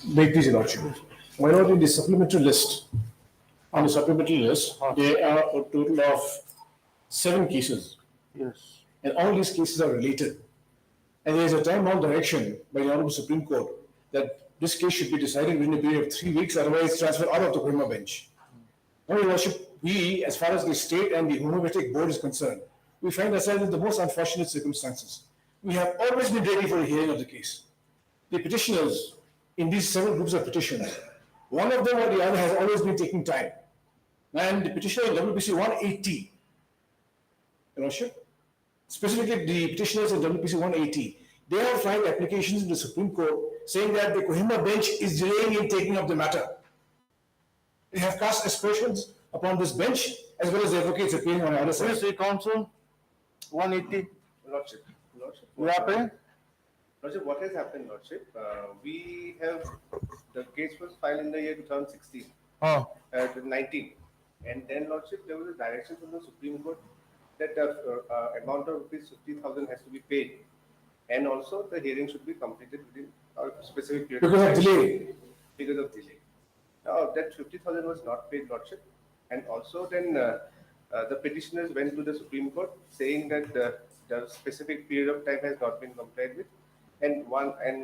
Make these Lordship. Why not in the supplementary list? On the supplementary list, there are a total of 7 cases, Yes. and all these cases are related. And there is a time-bound direction by the Honorable Supreme Court that this case should be decided within a period of 3 weeks, otherwise transferred out of the Kohima bench. Now, Your Worship, we, as far as the state and the homeopathic board is concerned, we find ourselves in the most unfortunate circumstances. We have always been ready for a hearing of the case. The petitioners in these several groups of petitions, one of them or the other has always been taking time. And the petitioner in WPC 180, Your Worship, specifically the petitioners in WPC 180, they have filed applications in the Supreme Court saying that the Kohima bench is delaying in taking up the matter. They have cast aspersions upon this bench as well as the advocates appearing on the other side. Please, the council, 180. Lordship, यहाँ पे Lordship, what has happened, Lordship? We have the case was filed in the year 2016, हाँ 19, and then Lordship, there was a direction from the Supreme Court that the amount of rupees 50,000 has to be paid, and also the hearing should be completed within a specific period. Because of delay. Because of delay. Now that 50,000 was not paid, Lordship, and also then the petitioners went to the Supreme Court saying that the specific period of time has not been complied with, and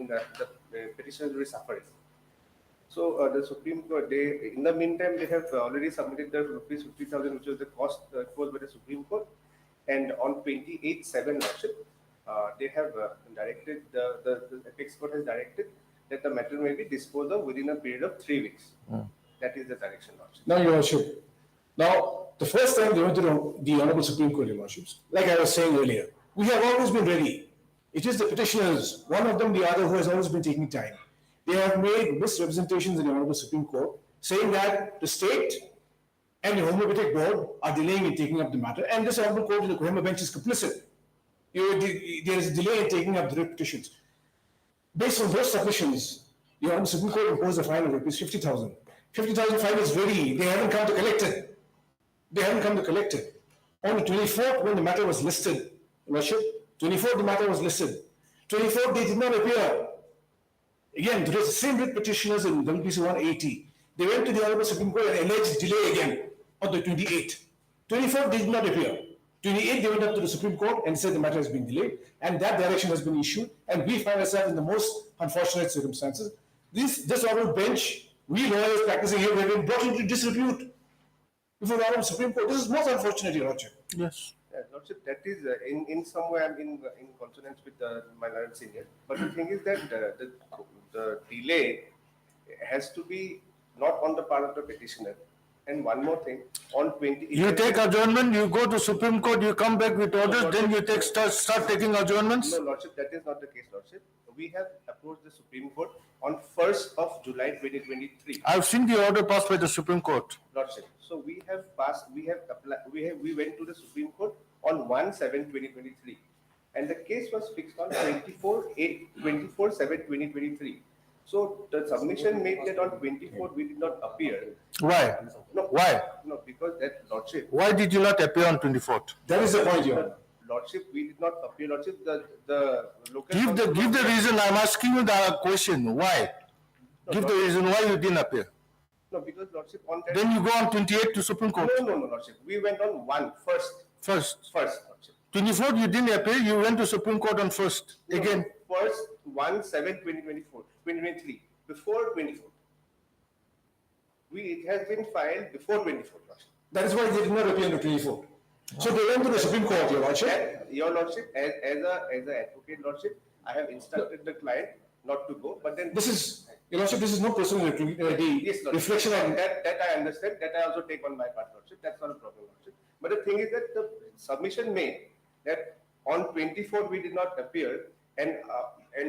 the petitioners were suffering. So the Supreme Court, in the meantime, they have already submitted the rupees 50,000, which was the cost imposed by the Supreme Court, and on 28/7, Lordship, they have directed the apex court has directed that the matter may be disposed of within a period of 3 weeks. That is the direction, Lordship. Now, Your Worship, now the first time they went to the Honorable Supreme Court, Your Worships, like I was saying earlier, we have always been ready. It is the petitioners, one of them, the other, who has always been taking time. They have made misrepresentations in the Honorable Supreme Court saying that the state and the homeopathic board are delaying in taking up the matter, and this Honorable Court in the Kohima bench is complicit. There is a delay in taking up the petitions. Based on those submissions, the Honorable Supreme Court imposed a fine of rupees 50,000. 50,000 fine is ready. They haven't come to collect it. They haven't come to collect it. On the 24th, when the matter was listed, Worship, 24th the matter was listed. 24th they did not appear. Again, there was the same writ petitioners in WPC 180. They went to the Honorable Supreme Court and alleged delay again on the 28th. 24th they did not appear. 28th they went up to the Supreme Court and said the matter has been delayed, and that direction has been issued, and we find ourselves in the most unfortunate circumstances. This honorable bench, we lawyers practicing here, have been brought into disrepute before the Honorable Supreme Court. This is most unfortunate, Your Lordship. yes. Lordship, that is in some way I'm in consonance with my learned senior. But the thing is that the delay has to be not on the part of the petitioner. And one more thing, on 20. You take adjournment, you go to Supreme Court, you come back with orders, then you start taking adjournments. No, Lordship, that is not the case, Lordship. We have approached the Supreme Court on 1st of July 2023. I've seen the order passed by the Supreme Court. Lordship. So we have passed, we went to the Supreme Court on 1/7/2023, and the case was fixed on 24/7/2023. So the submission made that on 24th we did not appear. Why? No, Why? No, because that Lordship. Why did you not appear on 24th? That is the point, Your Honor. Lordship, we did not appear. Lordship, the local. Give the reason. I'm asking you the question. Why? Give the reason why you didn't appear. No, because Lordship on that. Then you go on 28th to Supreme Court. No, Lordship. We went on first, Lordship. 24th you didn't appear. You went to Supreme Court on 1st. Again. First 1/7/2023, before 24th. It has been filed before 24th, Lordship. That is why they did not appear on the 24th. So they went to the Supreme Court, Your Lordship. Your Lordship, as an advocate, Lordship, I have instructed the client not to go, but then. This is, Your Lordship, this is no personal Yes, Lordship. reflection on. That I understand, that I also take on my part, Lordship. That's not a problem, Lordship. But the thing is that the submission made that on 24th we did not appear, and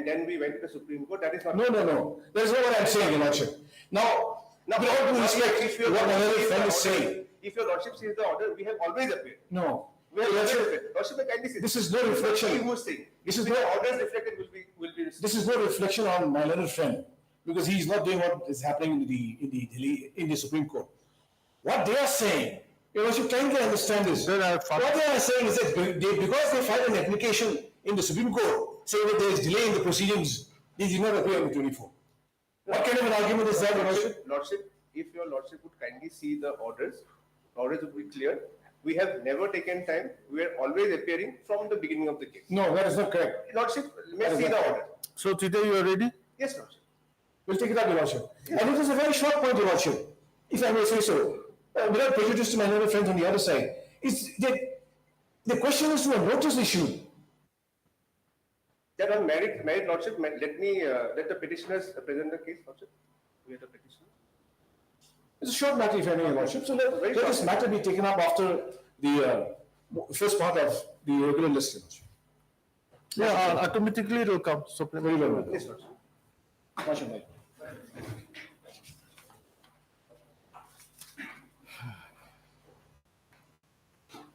then we went to the Supreme Court. That is not. No. That is not what I'm saying, Your Lordship. Now, with all due respect, if your what my Lordship other sees friend the is saying. order, if your Lordship sees the order, we have always appeared. No. We have Your always Lordship, appeared. Lordship, kindly say. this is no reflection. Who is saying? This is Which no- orders reflected will be received. This is no reflection on my learned friend, because he is not doing what is happening in the Supreme Court. What they are saying, Your Lordship, kindly understand this. Then I What they are saying is that because they filed an application in the Supreme Court saying that there is delay in the proceedings, they did not appear on the 24th. What kind of an argument is that, Your Lordship? Lordship, if your Lordship would kindly see the orders would be clear. We have never taken time. We are always appearing from the beginning of the case. No, that is not correct. Lordship, may see the order. So today you are ready? Yes, Lordship. We'll take it up, Your Lordship. And it is a very short point, Your Lordship, if I may say so, without prejudice to my noble friends on the other side. The question is to a notice issued. That on merit, Lordship, let the petitioners present the case, Lordship. We have the petitioner. It's a short matter, if I may, Your Lordship. So let this matter be taken up after the first part of the regular list, Your Lordship. Yeah, automatically it will come. Very well, my Yes, Lordship. Lordship.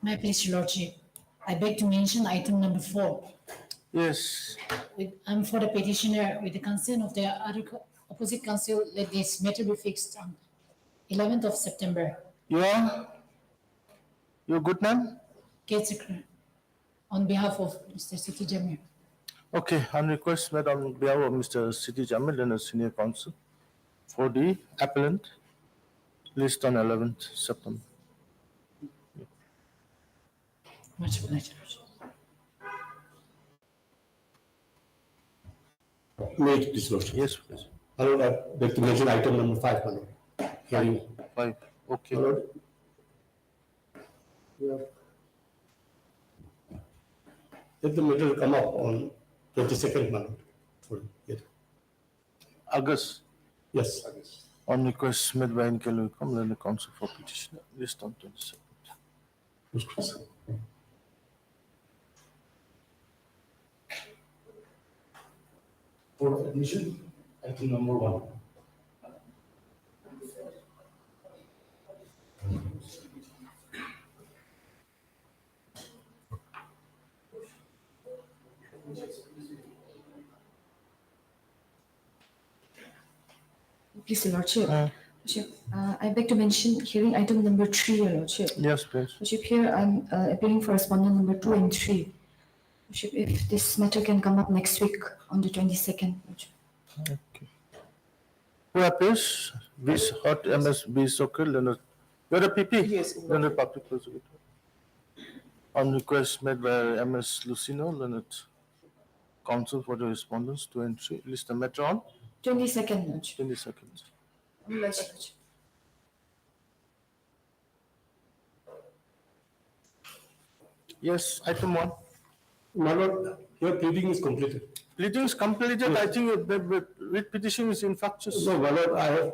May I please, Your Lordship? I beg to mention item number 4. Yes. I'm for the petitioner with the consent of the other opposite counsel, let this matter be fixed on 11th of September. You good name? Ketsekra, on behalf of Mr. Siti Jamir. Okay, on request made on behalf of Mr. Siti Jamil and the senior counsel for the appellant list on 11th September. Much obliged, Your Lordship. May it please, Lordship. Yes, please. My Lord, I beg to mention item number 5, my Lord. Hearing. 5. Okay. My Lord. Let the matter come up on 22nd, my Lord. Yes. August. Yes. On request made by Nkel come then the counsel for petitioner list on 27th. Yes, please. For admission, item number 1. Please, Your Lordship. Lordship, I beg to mention hearing item number 3, Your Lordship. Yes, please. Lordship, here I'm appealing for respondent number 2 and 3. Lordship, if this matter can come up next week on the 22nd. Lordship. Okay. Who appears? This hot MSB Soccer Leonard. You're a PP? Yes. Leonard Public Prosecutor. On request made by MS Lucino, Leonard counsel for the respondents 2 and 3. List the matter on 22nd, Lordship. 20 seconds. Lordship. Yes, item 1. My Lord, your pleading is completed. Pleading is completed. I think the writ petition is infructuous. So, my Lord, I have,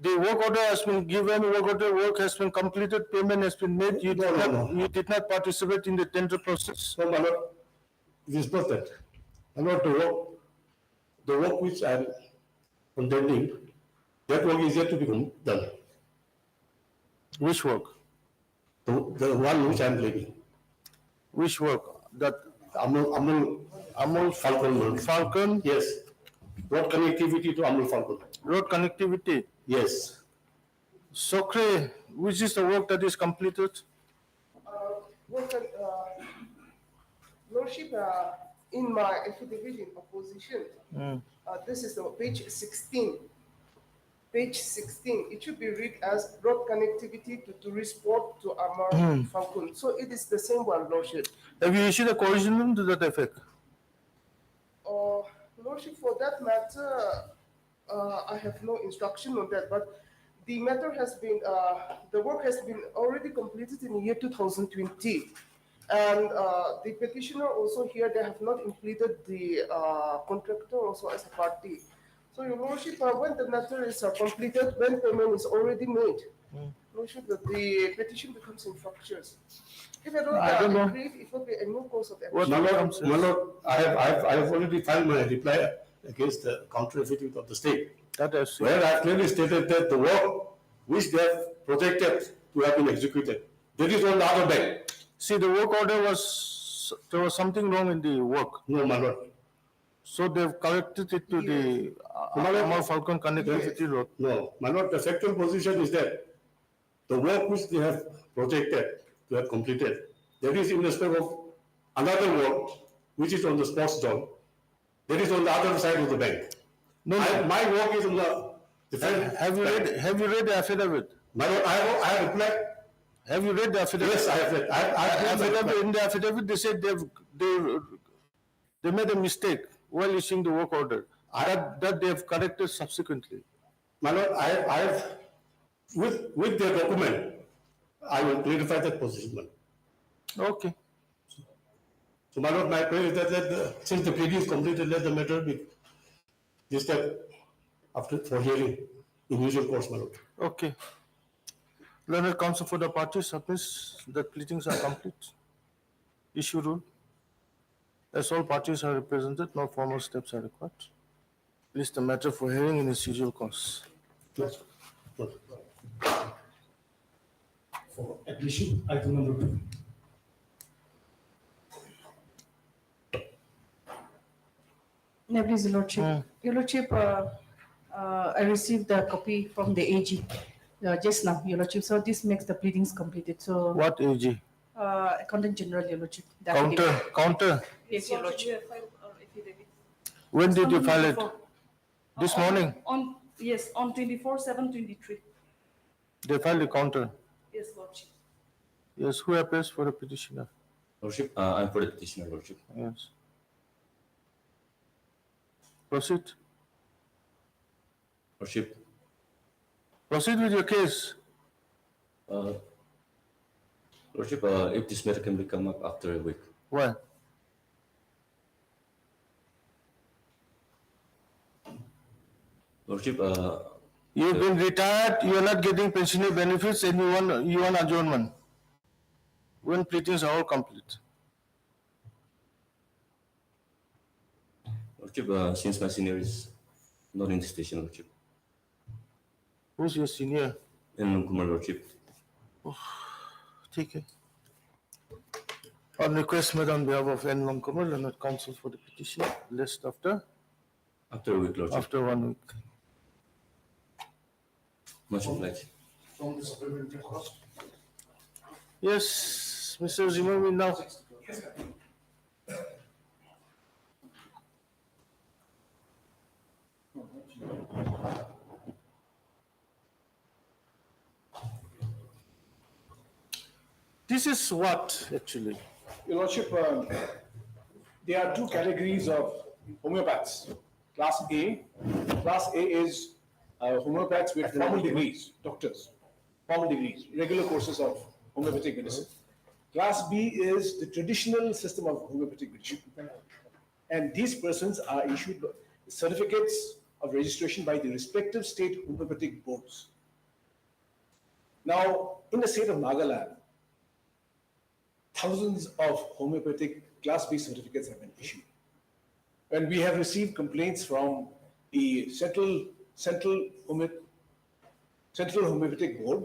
The work order has been given, work has been completed, payment has been made. You did not participate in the tender process. no, my Lord, it is not that. My Lord, the work which I am contending, that work is yet to be done. Which work? The one which I am pleading. Which work? That Amul Falcon. Falcon Yes. Road connectivity to Amul Falcon. road connectivity. Yes. Socre, which is the work that is completed? Lordship, in my affidavit in opposition, this is the page 16. Page 16, it should be read as road connectivity to tourist port to Amar Falcon. So it is the same one, Lordship. Have you issued a corrigendum to that effect? Lordship, for that matter, I have no instruction on that, but the matter has been, the work has been already completed in the year 2020. And the petitioner also here, they have not included the contractor also as a party. So, Your Lordship, when the matter is completed, when payment is already made, Lordship, the petition becomes infructuous. If I don't agree, it will be a new course of action. My Lord, I have already filed my reply against the counter affidavit of the state, That has where I clearly stated that the work which they have projected to have been executed, that is on the other bank. See, the work order was, there was something wrong in the work. No, my Lord. So they've corrected it to the Amar Falcon connectivity road. No, my Lord, the factual position is that the work which they have projected to have completed, that is in respect of another work which is on the sports zone, that is on the other side of the bank. No, no. My work is on the different. Have you read the affidavit? My lord, I have replied. Have you read the affidavit? Yes, I have read. In the affidavit, they said they made a mistake while issuing the work order. That they have corrected subsequently. My lord, I have, with the document, I will clarify that position, my lord. Okay. So, my lord, my prayer is that since the pleading is completed, let the matter be discussed for hearing in usual course, my lord. Okay. Learned counsel for the party submits that pleadings are complete. Issue rule. As all parties are represented, no formal steps are required. List the matter for hearing in its usual course. Yes. Yes. For admission, item number 2. No, please, Your Lordship. Your Lordship, I received the copy from the AG just now, Your Lordship. So this makes the pleadings completed. So, What AG? Accountant General, Your Lordship. the affidavit. Counter. Yes, Your Lordship. When did you file it? This morning? Yes, on 24/7/23. They filed the counter. Yes, Lordship. Yes, who appears for the petitioner? Lordship, I'm for the petitioner, Lordship. Yes. Proceed. Lordship, Proceed with your case. Lordship, if this matter can be come up after a week. Why? Lordship, You've been retired, you're not getting pensionary benefits, and you want adjournment. When pleadings are all complete. Lordship, since my senior is not in the station, Lordship, Who's your senior? and Kumar, Lordship. Take it. On request made on behalf of N. Kumar, learned counsel for the petition, list After a week, Lordship. after 1 week. Much obliged. From the supplementary cost. Yes, Mr. Zimmerman now. This is what actually? Your Lordship, there are 2 categories of homeopaths. Class A. Class A is homeopaths with formal degrees, doctors, formal degrees, regular courses of homeopathic medicine. Class B is the traditional system of homeopathic medicine. And these persons are issued certificates of registration by the respective state homeopathic boards. Now, in the state of Nagaland, thousands of homeopathic Class B certificates have been issued. And we have received complaints from the Central Homeopathic Board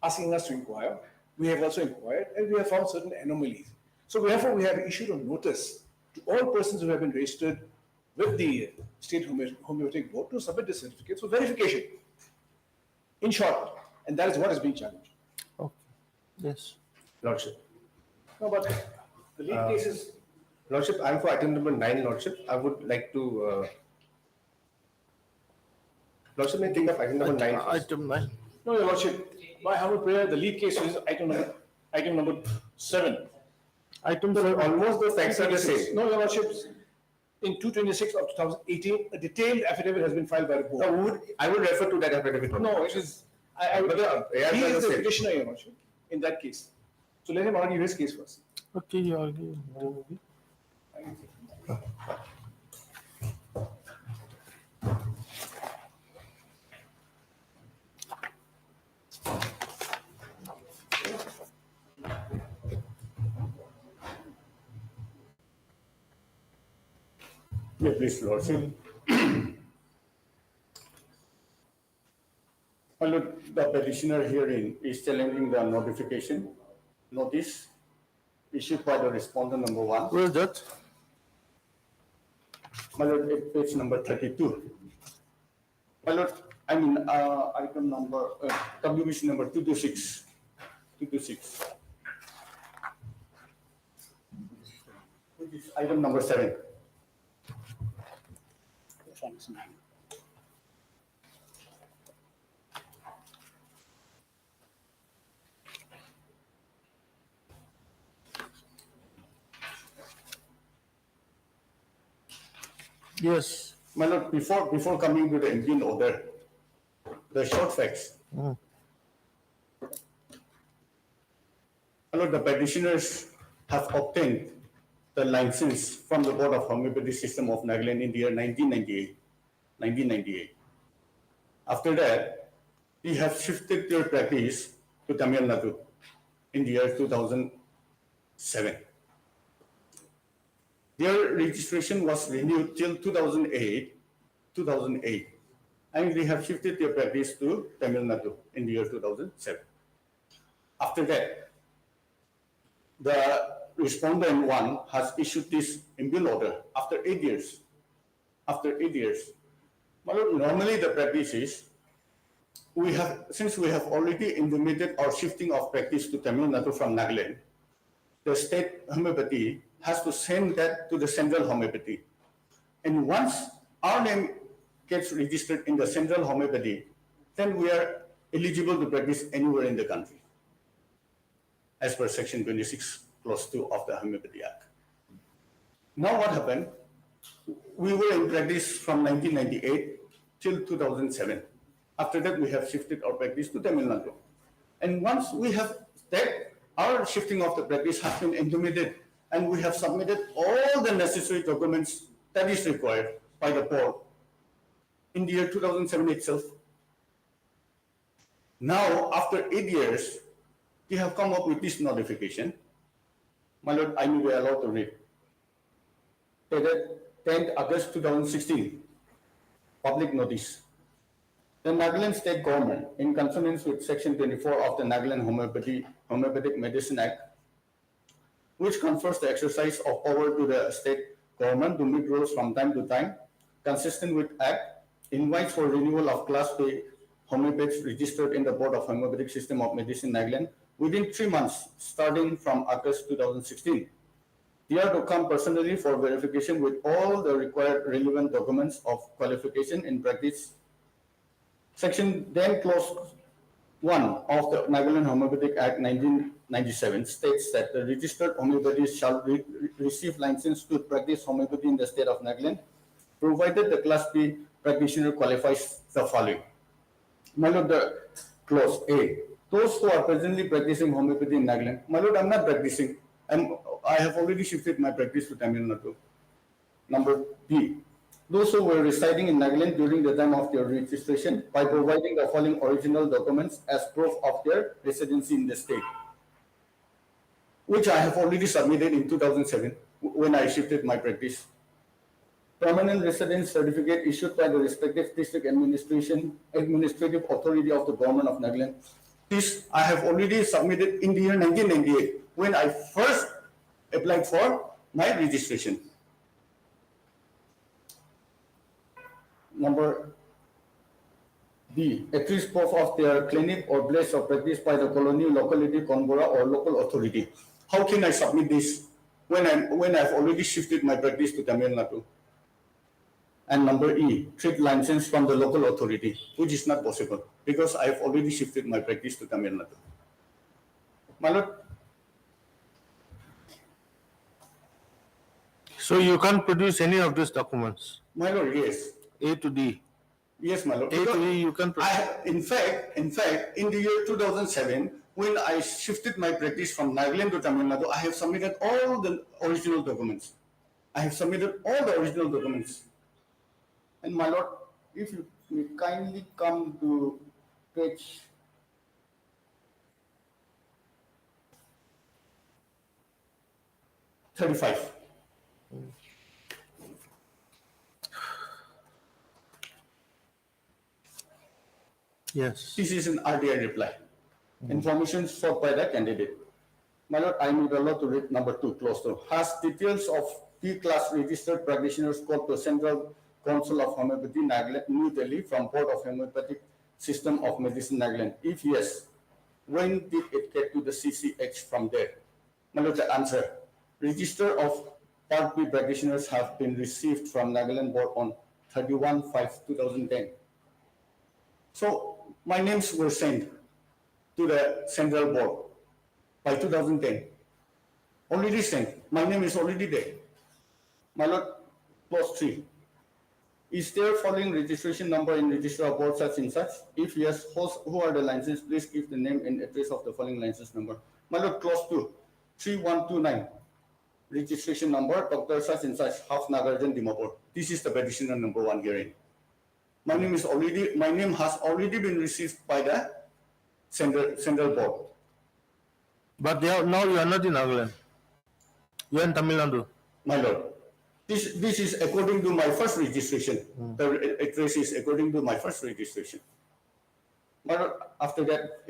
asking us to inquire. We have also inquired and we have found certain anomalies. So therefore, we have issued a notice to all persons who have been registered with the State Homeopathic Board to submit the certificates for verification. In short, and that is what is being challenged. Okay. Yes. Lordship. No, but the lead case is. Lordship, I'm for item number 9, Lordship. I would like to. Lordship, may I think of item number 9 first? Item 9. No, Your Lordship, by humble prayer, the lead case is item number 7. Item So 7. almost the facts are the same. No, Your Lordship, in 226 of 2018, a detailed affidavit has been filed by the board. I would refer to that affidavit. No, it is, But the ARs he are is the the same. petitioner, Your Lordship, in that case. So let him argue his case first. Okay, you argue. Yeah, please, Lordship. My lord, the petitioner herein is challenging the notice issued by the respondent number 1. Where is that? My lord, at page number 32. My lord, I mean, item number, WBC number 226. 226. Which is item number 7. Yes. My lord, before coming to the Indian order, the short facts. My lord, the petitioners have obtained the license from the Board of Homeopathy System of Nagaland in the year 1998. After that, we have shifted their practice to Tamil Nadu in the year 2007. Their registration was renewed till 2008, and they have shifted their practice to Tamil Nadu in the year 2007. After that, the respondent one has issued this imbill order after 8 years. After 8 years. Normally the practice is, since we have already implemented our shifting of practice to Tamil Nadu from Nagaland, the state homeopathy has to send that to the central homeopathy. And once our name gets registered in the central homeopathy, then we are eligible to practice anywhere in the country, as per section 26, clause 2 of the Homeopathy Act. Now what happened? We were in practice from 1998 till 2007. After that, we have shifted our practice to Tamil Nadu. And once we have that, our shifting of the practice has been implemented, and we have submitted all the necessary documents that is required by the board in the year 2007 itself. Now, after 8 years, we have come up with this notification. My lord, I may be allowed to read. Dated 10th August 2016, public notice. The Nagaland State Government, in consonance with Section 24 of the Nagaland Homeopathic Medicine Act, which confers the exercise of power to the state government to make rules from time to time, consistent with Act, invites for renewal of Class B homeopaths registered in the Board of Homeopathic System of Medicine Nagaland within 3 months, starting from August 2016. They are to come personally for verification with all the required relevant documents of qualification in practice. Section then clause 1 of the Nagaland Homeopathic Act 1997 states that the registered homeopathist shall receive license to practice homeopathy in the state of Nagaland, provided the Class B practitioner qualifies the following. My lord, the clause A. Those who are presently practicing homeopathy in Nagaland. My lord, I'm not practicing. I have already shifted my practice to Tamil Nadu. Number B. Those who were residing in Nagaland during the time of their registration by providing the following original documents as proof of their residency in the state, which I have already submitted in 2007 when I shifted my practice. Permanent residence certificate issued by the respective district administrative authority of the government of Nagaland. This I have already submitted in the year 1998 when I first applied for my registration. Number B, at least proof of their clinic or place of practice by the colony, locality, Conbora, or local authority. How can I submit this when I've already shifted my practice to Tamil Nadu? And number E, trade license from the local authority, which is not possible because I've already shifted my practice to Tamil Nadu. My lord. So you can't produce any of these documents? My lord, yes. A to D. Yes, my lord. A to E, you can produce. In fact, in the year 2007, when I shifted my practice from Nagaland to Tamil Nadu, I have submitted all the original documents. And my lord, if you may kindly come to page 35. Yes. This is an RDI reply. Information sought by the candidate. My lord, I need allowed to read number 2, clause 2. Has details of P-class registered practitioners called to Central Council of Homeopathy, Nagaland, New Delhi, from Board of Homeopathic System of Medicine, Nagaland? If yes, when did it get to the CCH from there? My lord, the answer. Register of Part B practitioners have been received from Nagaland Board on 31/5/2010. So my names were sent to the Central Board by 2010. Already sent. My name is already there. My lord, clause 3. Is there following registration number in register of board such and such? If yes, who are the licenses? Please give the name and address of the following license number. My lord, clause 2, 3129. Registration number, Dr. such and such, Half Nagarjan Dimapur. This is the petitioner number 1 hearing. My name has already been received by the central board. But now you are not in Nagaland. You are in Tamil Nadu. My lord, this is according to my first registration. The address is according to my first registration. My lord, after that,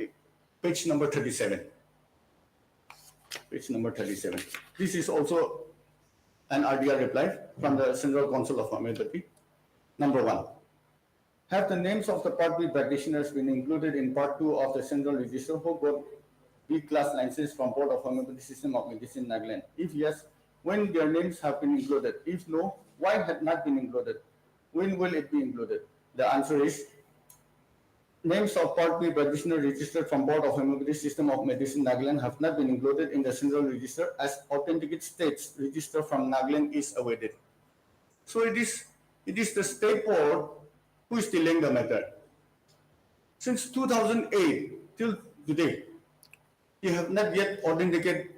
page number 37. Page number 37. This is also an RDR reply from the Central Council of Homeopathy. Number 1. Have the names of the Part B practitioners been included in Part 2 of the Central Register who got B class license from Board of Homeopathy System of Medicine, Nagaland? If yes, when their names have been included? If no, why have not been included? When will it be included? The answer is, names of Part B practitioner registered from Board of Homeopathy System of Medicine, Nagaland have not been included in the Central Register as authenticate states register from Nagaland is awaited. So it is the state board who is delaying the matter. Since 2008 till today, you have not yet authenticated.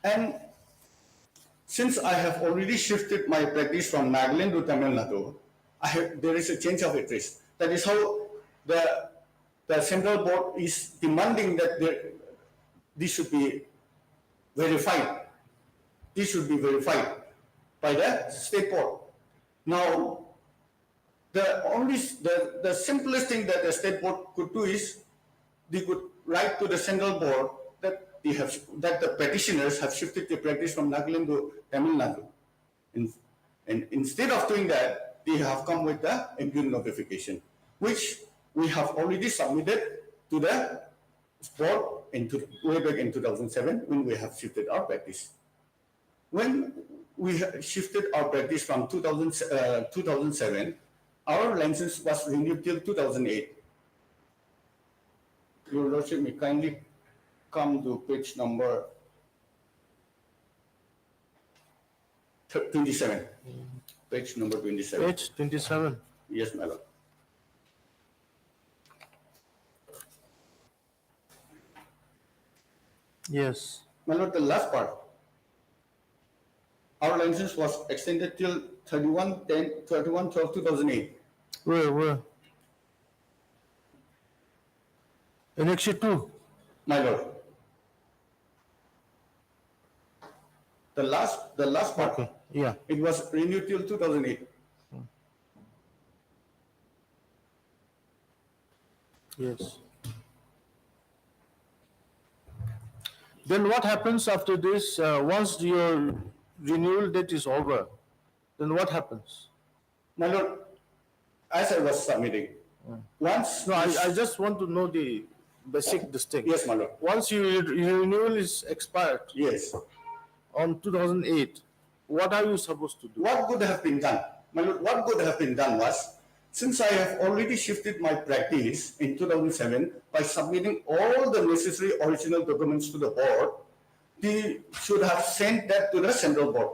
And since I have already shifted my practice from Nagaland to Tamil Nadu, there is a change of address. That is how the central board is demanding that this should be verified. This should be verified by the state board. Now, the simplest thing that the state board could do is they could write to the central board that the petitioners have shifted their practice from Nagaland to Tamil Nadu. And instead of doing that, they have come with the impugn notification, which we have already submitted to the board way back in 2007 when we have shifted our practice. When we shifted our practice from 2007, our license was renewed till 2008. Your Lordship may kindly come to page number 27. Page number 27. Page 27. Yes, my lord. Yes. My lord, the last part. Our license was extended till 31/12/2008. Where? Annexure 2. My lord. The last part. Okay. Yeah. It was renewed till 2008. Yes. Then what happens after this? Once your renewal date is over, then what happens? My lord, as I was submitting, once. No, I just want to know the basic distinct. Yes, my lord. Once your renewal is expired Yes. on 2008, what are you supposed to do? What could have been done? My lord, what could have been done was, since I have already shifted my practice in 2007 by submitting all the necessary original documents to the board, they should have sent that to the central board.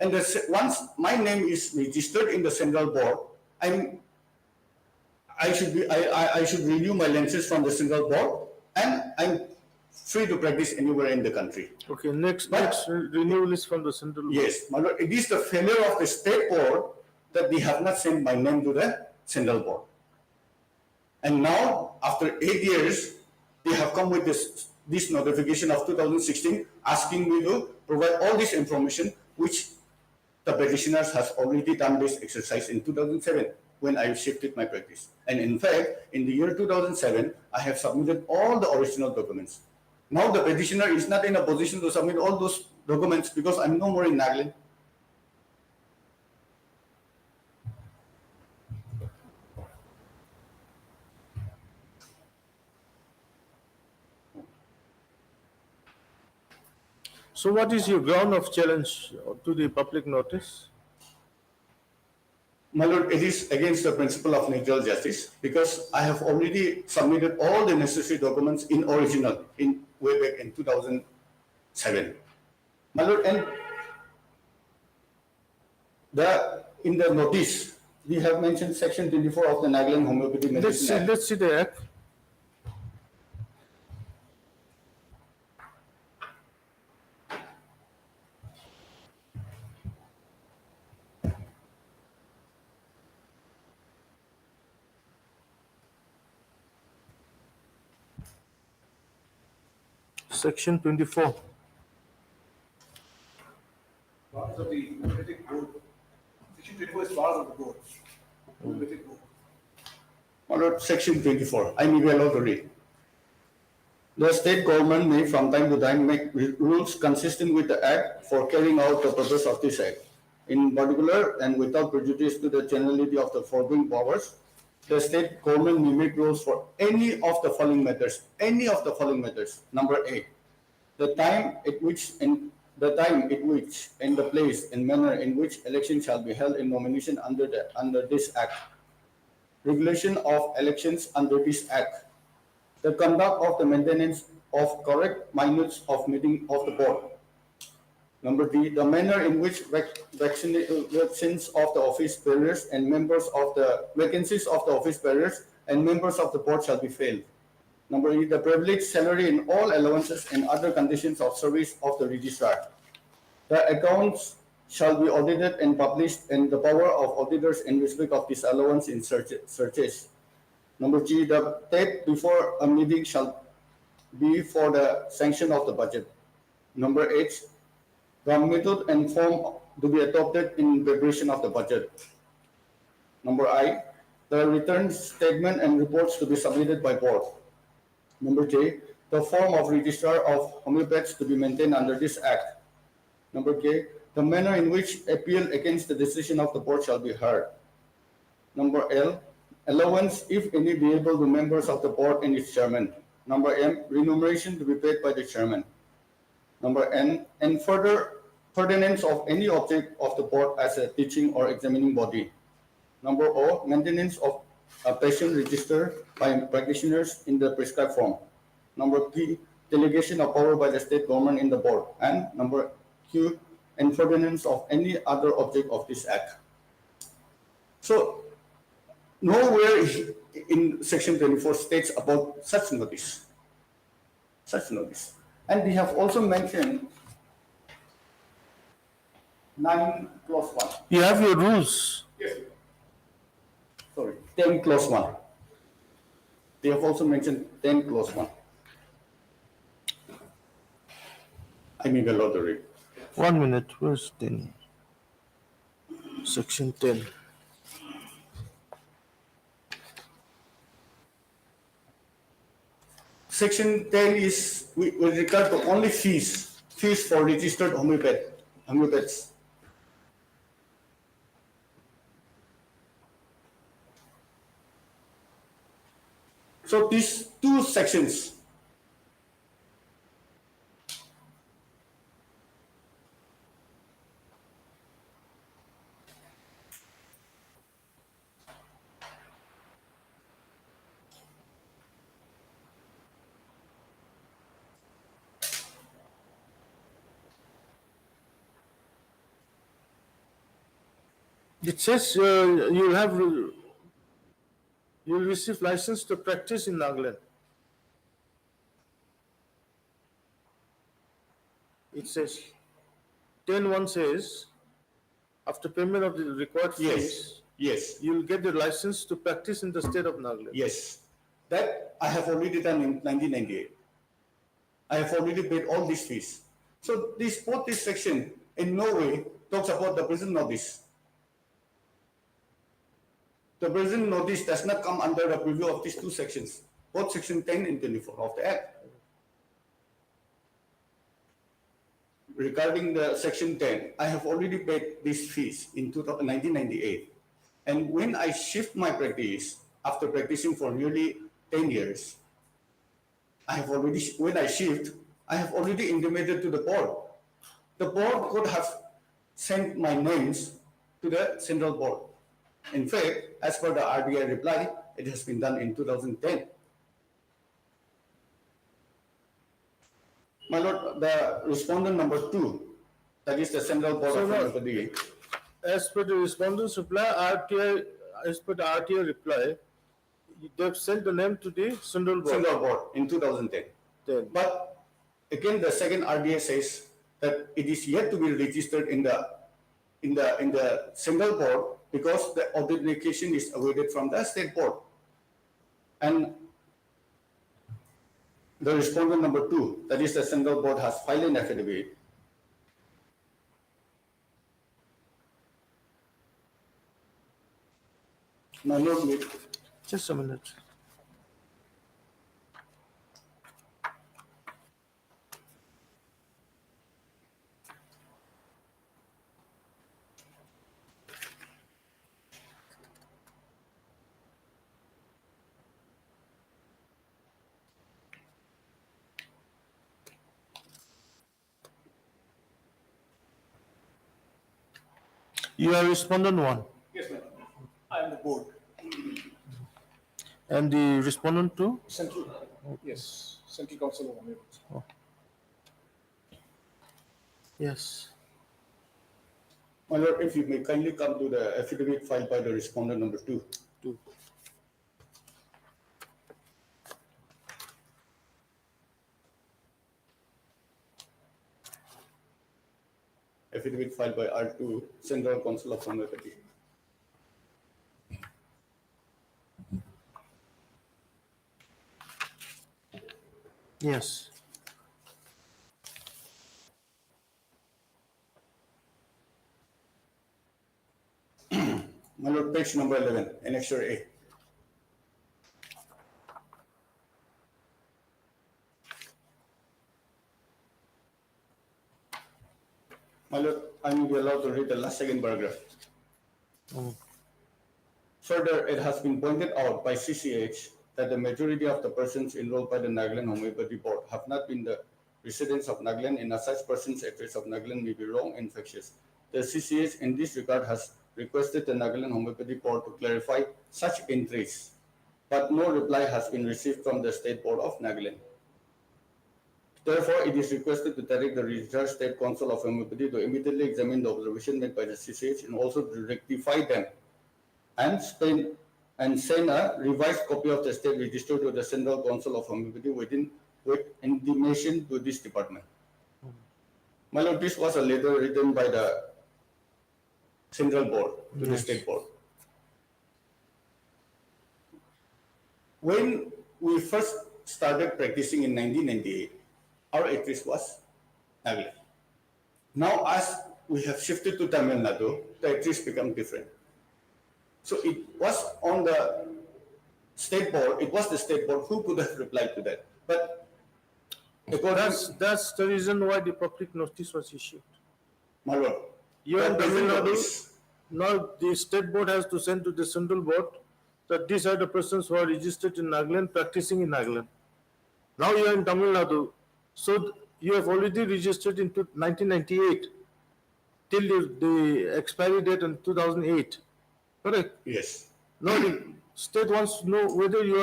And once my name is registered in the central board, I should renew my license from the central board, and I'm free to practice anywhere in the country. Okay, next renewal is from the central board. Yes, my lord, it is the failure of the state board that they have not sent my name to the central board. And now, after 8 years, they have come with this notification of 2016 asking me to provide all this information, which the petitioners has already done this exercise in 2007 when I shifted my practice. And in fact, in the year 2007, I have submitted all the original documents. Now the petitioner is not in a position to submit all those documents because I'm no more in Nagaland. So what is your ground of challenge to the public notice? My lord, it is against the principle of natural justice because I have already submitted all the necessary documents in original way back in 2007. My lord, and in the notice, we have mentioned section 24 of the Nagaland Homeopathy Medicine Act. Let's see the act. Section 24. Part of the homeopathic board. Section 24 is part of the board. Homeopathic board. My lord, section 24, I may be allowed to read. The state government may from time to time make rules consistent with the act for carrying out the purpose of this act. In particular, and without prejudice to the generality of the foregoing powers, the state government may make rules for any of the following matters. Any of the following matters. Number 8, the time at which and the place and manner in which election shall be held in nomination under this act. Regulation of elections under this act. The conduct of the maintenance of correct minutes of meeting of the board. Number D, the manner in which vaccines of the office bearers and members of the vacancies of the office bearers and members of the board shall be filled. Number E, the privileged salary and all allowances and other conditions of service of the registrar. The accounts shall be audited and published, and the power of auditors in respect of this allowance in searches. Number G, the date before a meeting shall be for the sanction of the budget. Number H, the method and form to be adopted in preparation of the budget. Number I, the return statement and reports to be submitted by board. Number J, the form of registrar of homeopaths to be maintained under this act. Number K, the manner in which appeal against the decision of the board shall be heard. Number L, allowance, if any, payable to members of the board and its chairman. Number M, remuneration to be paid by the chairman. Number N, and furtherance of any object of the board as a teaching or examining body. Number O, maintenance of a patient register by practitioners in the prescribed form. Number P, delegation of power by the state government in the board. And number Q, and furtherance of any other object of this act. So, nowhere in section 24 states about such notice. And we have also mentioned 9 clause 1. You have your rules. Yes. Sorry, 10 clause 1. They have also mentioned 10 clause 1. I mean the lottery. 1 minute, where's 10? Section 10. Section 10 is with regard to only fees for registered homeopaths. So these two sections, It says you'll receive license to practice in Nagaland. It says, 10.1 says, after payment of the required fees, yes, you'll get the license to practice in the state of Nagaland. yes. That I have already done in 1998. I have already paid all these fees. So both this section in no way talks about the present notice. The present notice does not come under the preview of these two sections, both section 10 and 24 of the Act. Regarding the section 10, I have already paid these fees in 1998. And when I shift my practice, after practicing for nearly 10 years, when I shift, I have already intimated to the board. The board could have sent my names to the central board. In fact, as per the RBI reply, it has been done in 2010. My lord, the respondent number 2 that is the Central Board So of now- Homeopathy. As per the respondent's reply, RTI, as per the RTI reply, they've sent the name to the Central Board. Central Board in 2010. Then, But again, the second RDA says that it is yet to be registered in the Central Board because the authentication is awaited from the State Board. And the respondent number 2, that is the Central Board, has filed an affidavit. My Lord, just a minute. You are respondent 1. Yes, ma'am. I am the board. And the respondent 2? Central, yes, Central Council of Homeopathy. Yes. My Lord, if you may kindly come to the affidavit filed by the respondent number 2. 2. Affidavit filed by R2, Central Council of Homeopathy. Yes. My Lord, page number 11, Annexure A. My Lord, I will be allowed to read the last second paragraph. Further, it has been pointed out by CCH that the majority of the persons enrolled by the Nagaland Homeopathy Board have not been the residents of Nagaland, and as such persons' address of Nagaland may be wrong and factious. The CCH in this regard has requested the Nagaland Homeopathy Board to clarify such entries, but no reply has been received from the State Board of Nagaland. Therefore, it is requested to direct the Registrar State Council of Homeopathy to immediately examine the observation made by the CCH and also to rectify them and send a revised copy of the state register to the Central Council of Homeopathy with intimation to this department. My Lord, this was a letter written by the Central Board to the State Board. When we first started practicing in 1998, our address was Nagaland. Now, as we have shifted to Tamil Nadu, the address become different. So it was on the State Board, it was the State Board who could have replied to that. But That's the reason why the public notice was issued. my Lord, You are in the Tamil present Nadu, notice- now the State Board has to send to the Central Board that these are the persons who are registered in Nagaland, practicing in Nagaland. Now you are in Tamil Nadu, so you have already registered in 1998 till the expiry date in 2008. Correct? Yes. Now the state wants to know whether you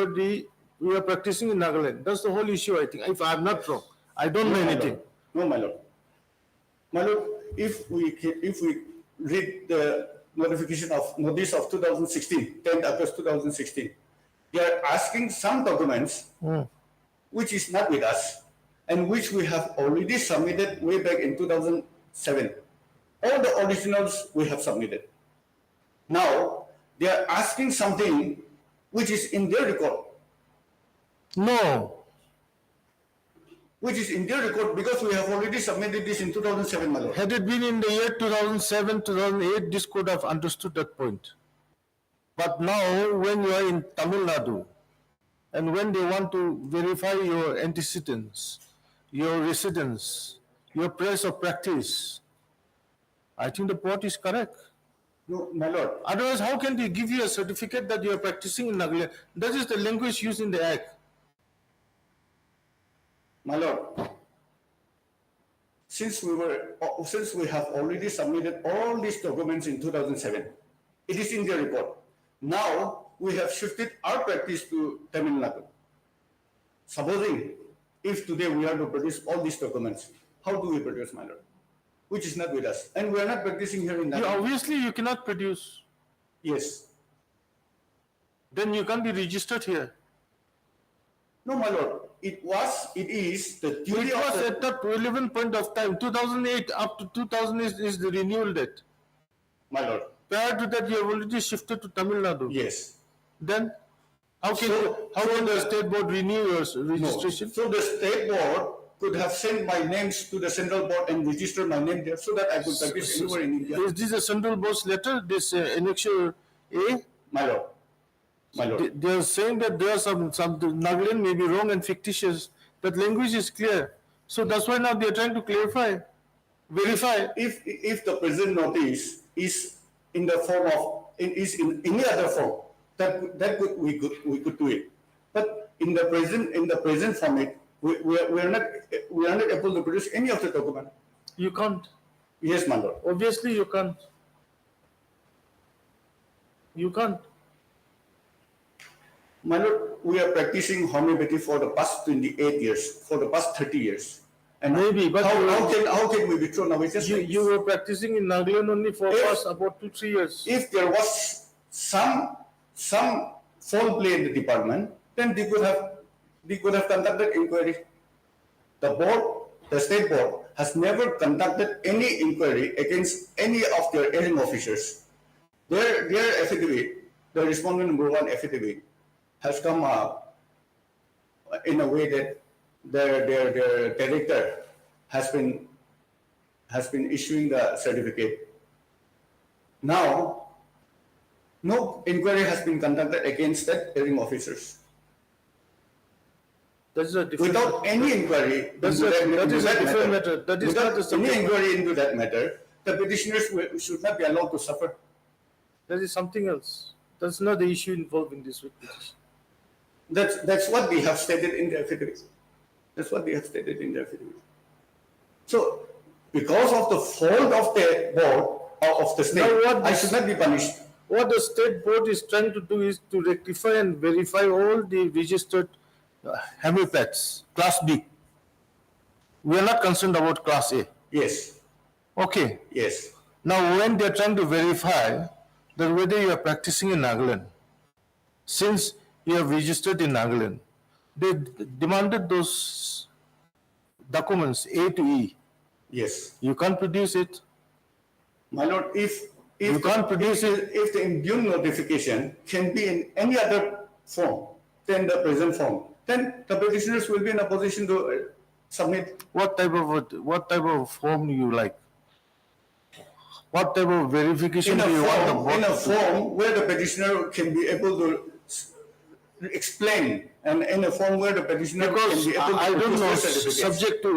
are practicing in Nagaland. That's the whole issue, I think. If I'm not wrong, I don't know my anything. Lord. No, my Lord. My Lord, if we read the notification of notice of 2016, 10th August 2016, they are asking some documents which is not with us and which we have already submitted way back in 2007. All the originals we have submitted. Now, they are asking something which is in their record, No. which is in their record because we have already submitted this in 2007, my Lord. Had it been in the year 2007, 2008, this could have understood that point. But now, when you are in Tamil Nadu, and when they want to verify your antecedents, your residence, your place of practice, I think the board is correct. No, my Lord. Otherwise, how can they give you a certificate that you are practicing in Nagaland? That is the language used in the Act. My Lord, since we have already submitted all these documents in 2007, it is in their record. Now, we have shifted our practice to Tamil Nadu. Supposing, if today we are to produce all these documents, how do we produce, my Lord? which is not with us. And we are not practicing here in You, Nagaland. obviously, you cannot produce. Yes. Then you can't be registered here. No, my lord. It is the duty It of was the... at the relevant point of time. 2008 up to 2000 is the renewal date. My lord. Prior to that, you have already shifted to Tamil Nadu. Yes. Then, how can So the state board renew your registration? No. So the state board could have sent my names to the central board and registered my name there so that I could practice anywhere in India. Is this a central board's letter? This annexure A? My lord. My lord. They are saying that there are some Nagaland may be wrong and fictitious. That language is clear. So that's why now they are trying to clarify, verify. If the present notice is in the form of in any other form, we could do it. But in the present format, we are not able to produce any of the document. You can't. Yes, my lord. Obviously, you can't. You can't. My lord, we are practicing homeopathy for the past 28 years, for the past 30 years. And Maybe, but how can we be thrown away? You were practicing in Nagaland only for past about 2-3 years. If there was some foul play in the department, then they could have conducted inquiry. The state board has never conducted any inquiry against any of their hearing officers. Their affidavit, the respondent number 1 affidavit, has come up in a way that their director has been issuing the certificate. Now, no inquiry has been conducted against that hearing officers. That is a different Without any inquiry, that is a different matter. That is not the without any subject. inquiry into that matter, the petitioners should not be allowed to suffer. That is something else. That's not the issue involved in this petition. That's what they have stated in the affidavit. That's what they have stated in the affidavit. So, because of the fault of the board or of the state, I should not be punished. What the state board is trying to do is to rectify and verify all the registered homeopaths, class B. We are not concerned about class A. Yes. Okay. Yes. Now, when they are trying to verify that whether you are practicing in Nagaland, since you have registered in Nagaland, they demanded those documents A to E. Yes. You can't produce it. My lord, if You can't produce it. if the indue notification can be in any other form than the present form, then the petitioners will be in a position to submit. What type of form do you like? What type of verification do you want the board in a to do? form where the petitioner can be able to explain, and in a form where the petitioner can Because be able to I don't produce know, their certificates. subject to,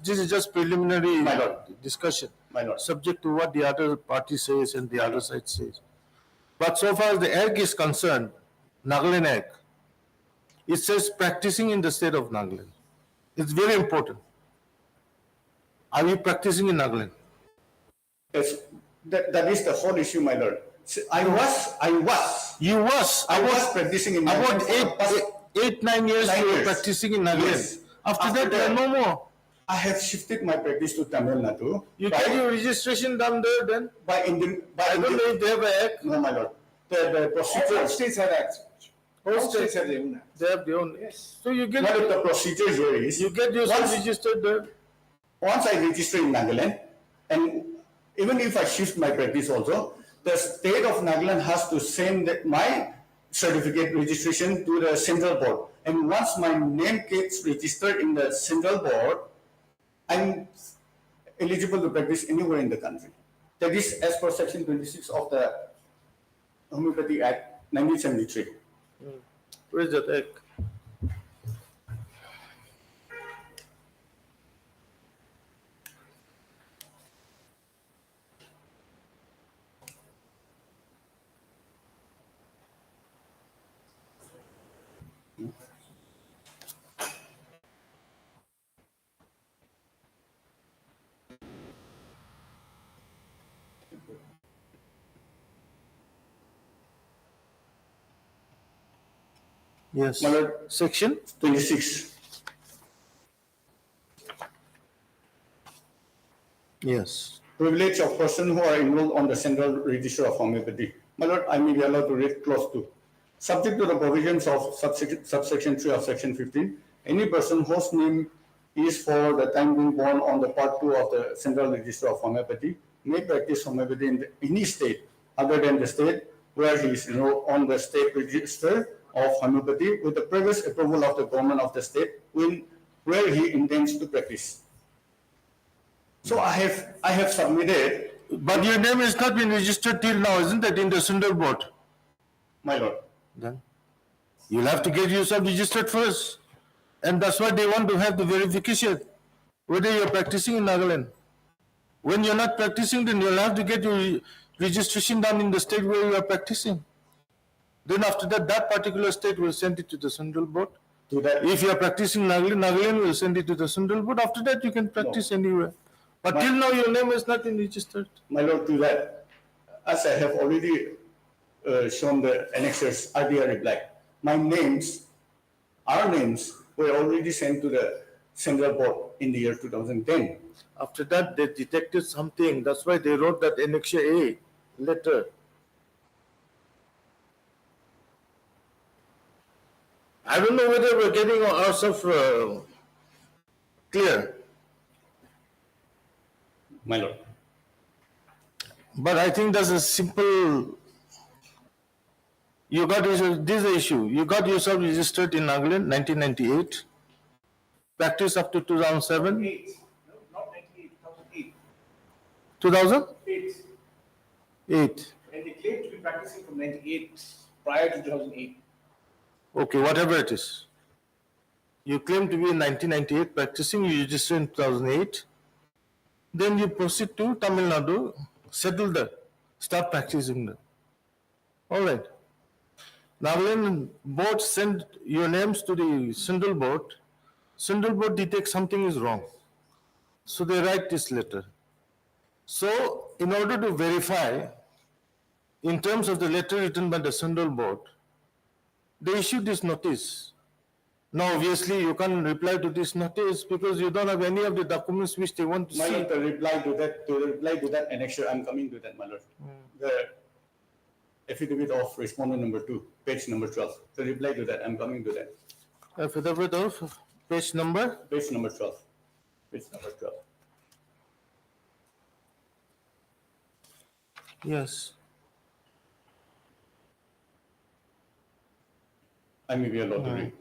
this is just preliminary My lord. discussion. My lord. Subject to what the other party says and the other side says. But so far as the egg is concerned, Nagaland egg, it says practicing in the state of Nagaland. It's very important. Are you practicing in Nagaland? Yes, that is the whole issue, my lord. I was practicing in About Nagaland for the past 8-9 years 9 you were years. practicing in Nagaland. Yes. After After that, you are that- no more. I have shifted my practice to Tamil Nadu. You get your registration done there then? by I don't know if they have an act. No, my lord. The procedure, All states have acts. All states have their own acts. They have their own. Yes. So you get, one of the procedures here is you get yourself once, registered there. once I register in Nagaland, and even if I shift my practice also, the state of Nagaland has to send my certificate registration to the central board. And once my name gets registered in the central board, I'm eligible to practice anywhere in the country. That is as per section 26 of the Homeopathy Act 1973. Where is that act? Yes. My lord, Section? 26. Yes. Privilege of person who are enrolled on the Central Register of Homeopathy. My lord, I may be allowed to read clause 2. Subject to the provisions of subsection 3 of section 15, any person whose name is for the time being born on the part 2 of the Central Register of Homeopathy may practice homeopathy in any state other than the state where he is enrolled on the state register of homeopathy with the previous approval of the government of the state where he intends to practice. So I have submitted, But your name has not been registered till now, isn't it, in the Central Board? my lord. Then you'll have to get yourself registered first. And that's why they want to have the verification, whether you're practicing in Nagaland. When you're not practicing, then you'll have to get your registration done in the state where you are practicing. Then after that, that particular state will send it to the Central Board. To that, If you are practicing Nagaland, Nagaland will send it to the Central Board. After that, you can practice anywhere. But till now, your name has not been registered. my lord, to that, as I have already shown the annexures earlier reply, our names were already sent to the Central Board in the year 2010. After that, they detected something. That's why they wrote that Annexure A letter. I don't know whether we're getting ourselves clear, My lord, but I think that's a simple. You got this is the issue. You got yourself registered in Nagaland 1998. Practice up to 2007. 8. No, not 98, 2008. 2008. 8. And they claim to be practicing from 98 prior to 2008. Okay, whatever it is. You claim to be in 1998 practicing, you register in 2008. Then you proceed to Tamil Nadu, settle there, start practicing there. All right. Nagaland board send your names to the Central Board. Central Board detects something is wrong. So they write this letter. So in order to verify, in terms of the letter written by the Central Board, they issued this notice. Now, obviously, you can't reply to this notice because you don't have any of the documents which they want to my see. lord, to reply to that annexure, I'm coming to that, my lord. The affidavit of respondent number 2, page number 12. To reply to that, I'm coming to that. Affidavit of page number. Page number 12. Page number 12. Yes. I may be allowed to read.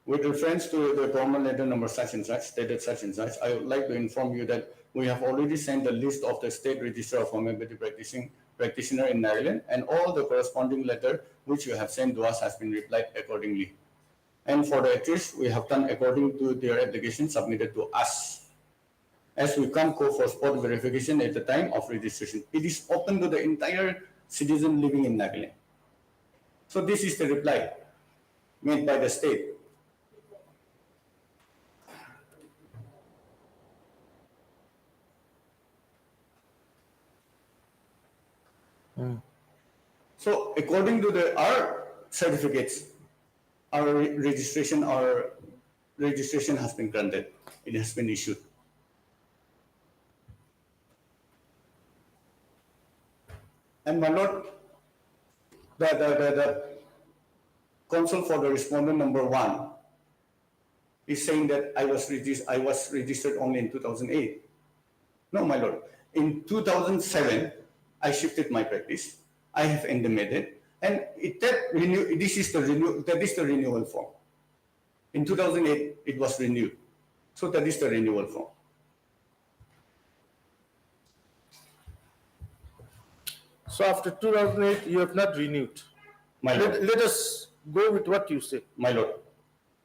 With reference to the government letter number such and such, dated such and such, I would like to inform you that we have already sent a list of the State Register of Homeopathy Practitioner in Nagaland, and all the corresponding letter which you have sent to us has been replied accordingly. And for the actors, we have done according to their application submitted to us. As we can't go for spot verification at the time of registration, it is open to the entire citizen living in Nagaland. So this is the reply made by the state. So according to our certificates, our registration has been granted. It has been issued. And my lord, the counsel for the respondent number 1 is saying that I was registered only in 2008. No, my lord. In 2007, I shifted my practice. I have indemnified, and that is the renewal form. In 2008, it was renewed. So that is the renewal form. So after 2008, you have not renewed. My lord. Let us go with what you say. My lord.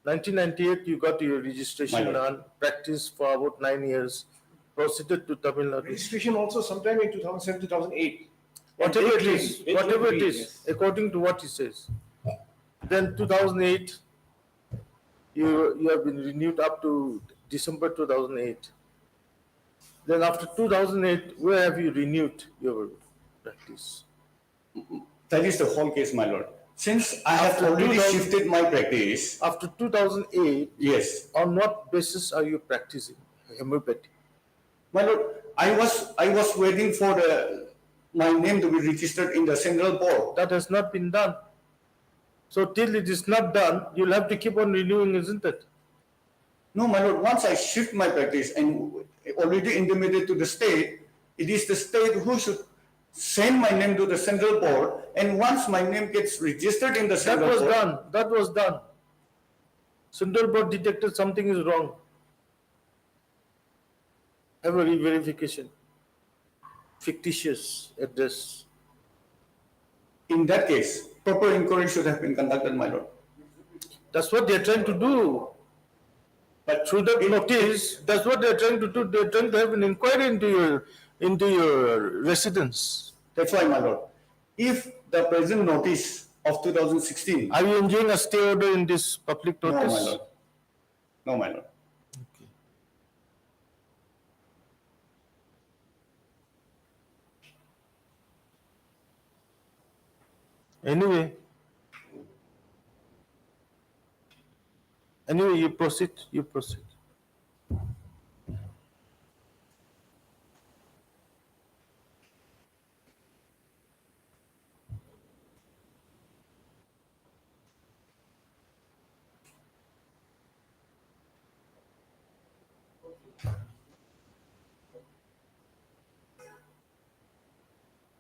1998, you got your registration done, practiced for about 9 years, proceeded to Tamil Nadu. Registration also sometime in 2007, 2008. Whatever it is, They whatever it claim, is, yes. according to what he says. Then 2008, you have been renewed up to December 2008. Then after 2008, where have you renewed your practice? That is the whole case, my lord. Since I have After already 2000 shifted my practice, After 2008, yes, on what basis are you practicing homeopathy? my lord, I was waiting for my name to be registered in the central board. That has not been done. So till it is not done, you'll have to keep on renewing, isn't it? No, my lord, once I shift my practice and already intimated to the state, it is the state who should send my name to the central board, and once my name gets registered in the That central was board. done. That was done. Central board detected something is wrong. Have a re-verification. Fictitious address. In that case, proper inquiry should have been conducted, my lord. That's what they're trying to do. But through the notice, that's what they're trying to do. They're trying to have an inquiry into your residence. That's why, my lord, if the present notice of 2016. Are you enjoying a stay order in this public No, notice? my lord. No, my lord. Okay. Anyway, you proceed. You proceed.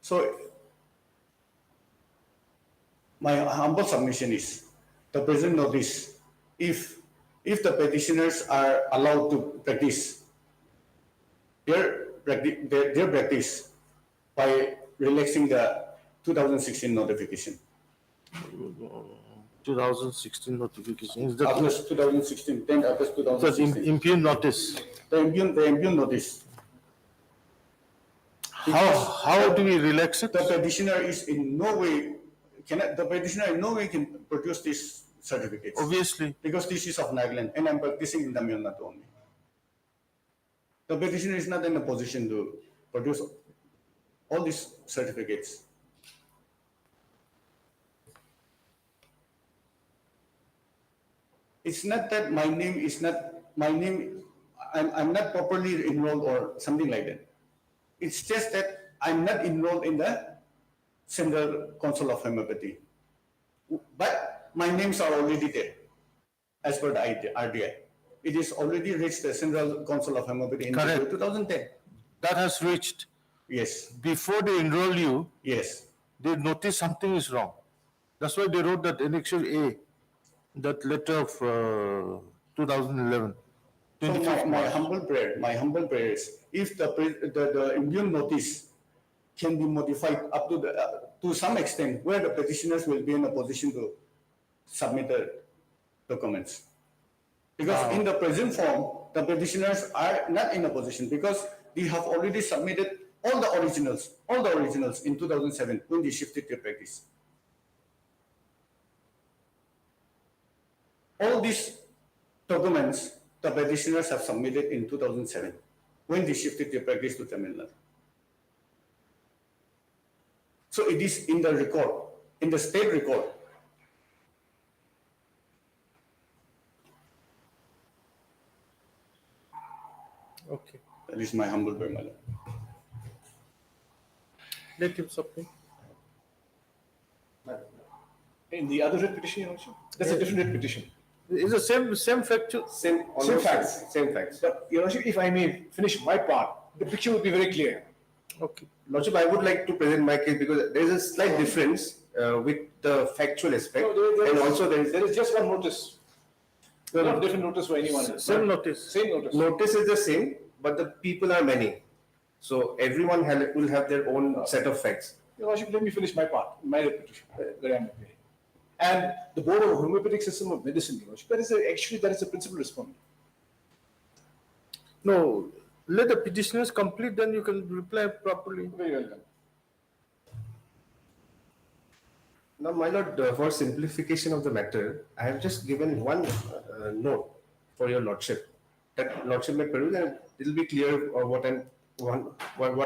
So, my humble submission is the present notice, if the petitioners are allowed to practice their practice by relaxing the 2016 notification. 2016 notification. Is that August 2016, 10th August that's 2016. impugn notice? The impugn notice. How do we relax it? The petitioner is in no way, the petitioner in no way can produce these certificates. Obviously. Because this is of Nagaland and I'm practicing in Tamil Nadu only. The petitioner is not in a position to produce all these certificates. It's not that I'm not properly enrolled or something like that. It's just that I'm not enrolled in the Central Council of Homeopathy. But my names are already there as per the RDI. It is already reached the Central Council of Homeopathy in Correct. 2010. That has reached. Yes, Before they enroll you, yes. they notice something is wrong. That's why they wrote that Annexure A, that letter of 2011. So 25th my March. humble prayer is, if the impugn notice can be modified up to to some extent, where the petitioners will be in a position to submit the documents. Because in the present form, the petitioners are not in a position, because they have already submitted all the originals in 2007 when they shifted their practice. All these documents the petitioners have submitted in 2007 when they shifted their practice to Tamil Nadu. So it is in the record, in the state record. Okay. That is my humble prayer, my lord. Let him submit. In the other writ petition, Your Lordship, that's a different writ petition. It's the same factual. Same facts. Same facts. But, Your Lordship, if I may finish my part, the picture would be very clear. Okay. Lordship, I would like to present my case because there is a slight difference with the factual aspect, There and is- also there is just one notice. There is no different notice for anyone else. Same notice. Same notice. notice is the same, but the people are many. So everyone will have their own set of facts. Your Lordship, let me finish my part, my writ petition, where I am appearing. And the Board of Homeopathic System of Medicine, Your Lordship, that is a principal respondent. No, let the petitioners complete, then you can reply properly. Very well done. Now, my lord, for simplification of the matter, I have just given one note for your lordship. That lordship may peruse, and it will be clear what I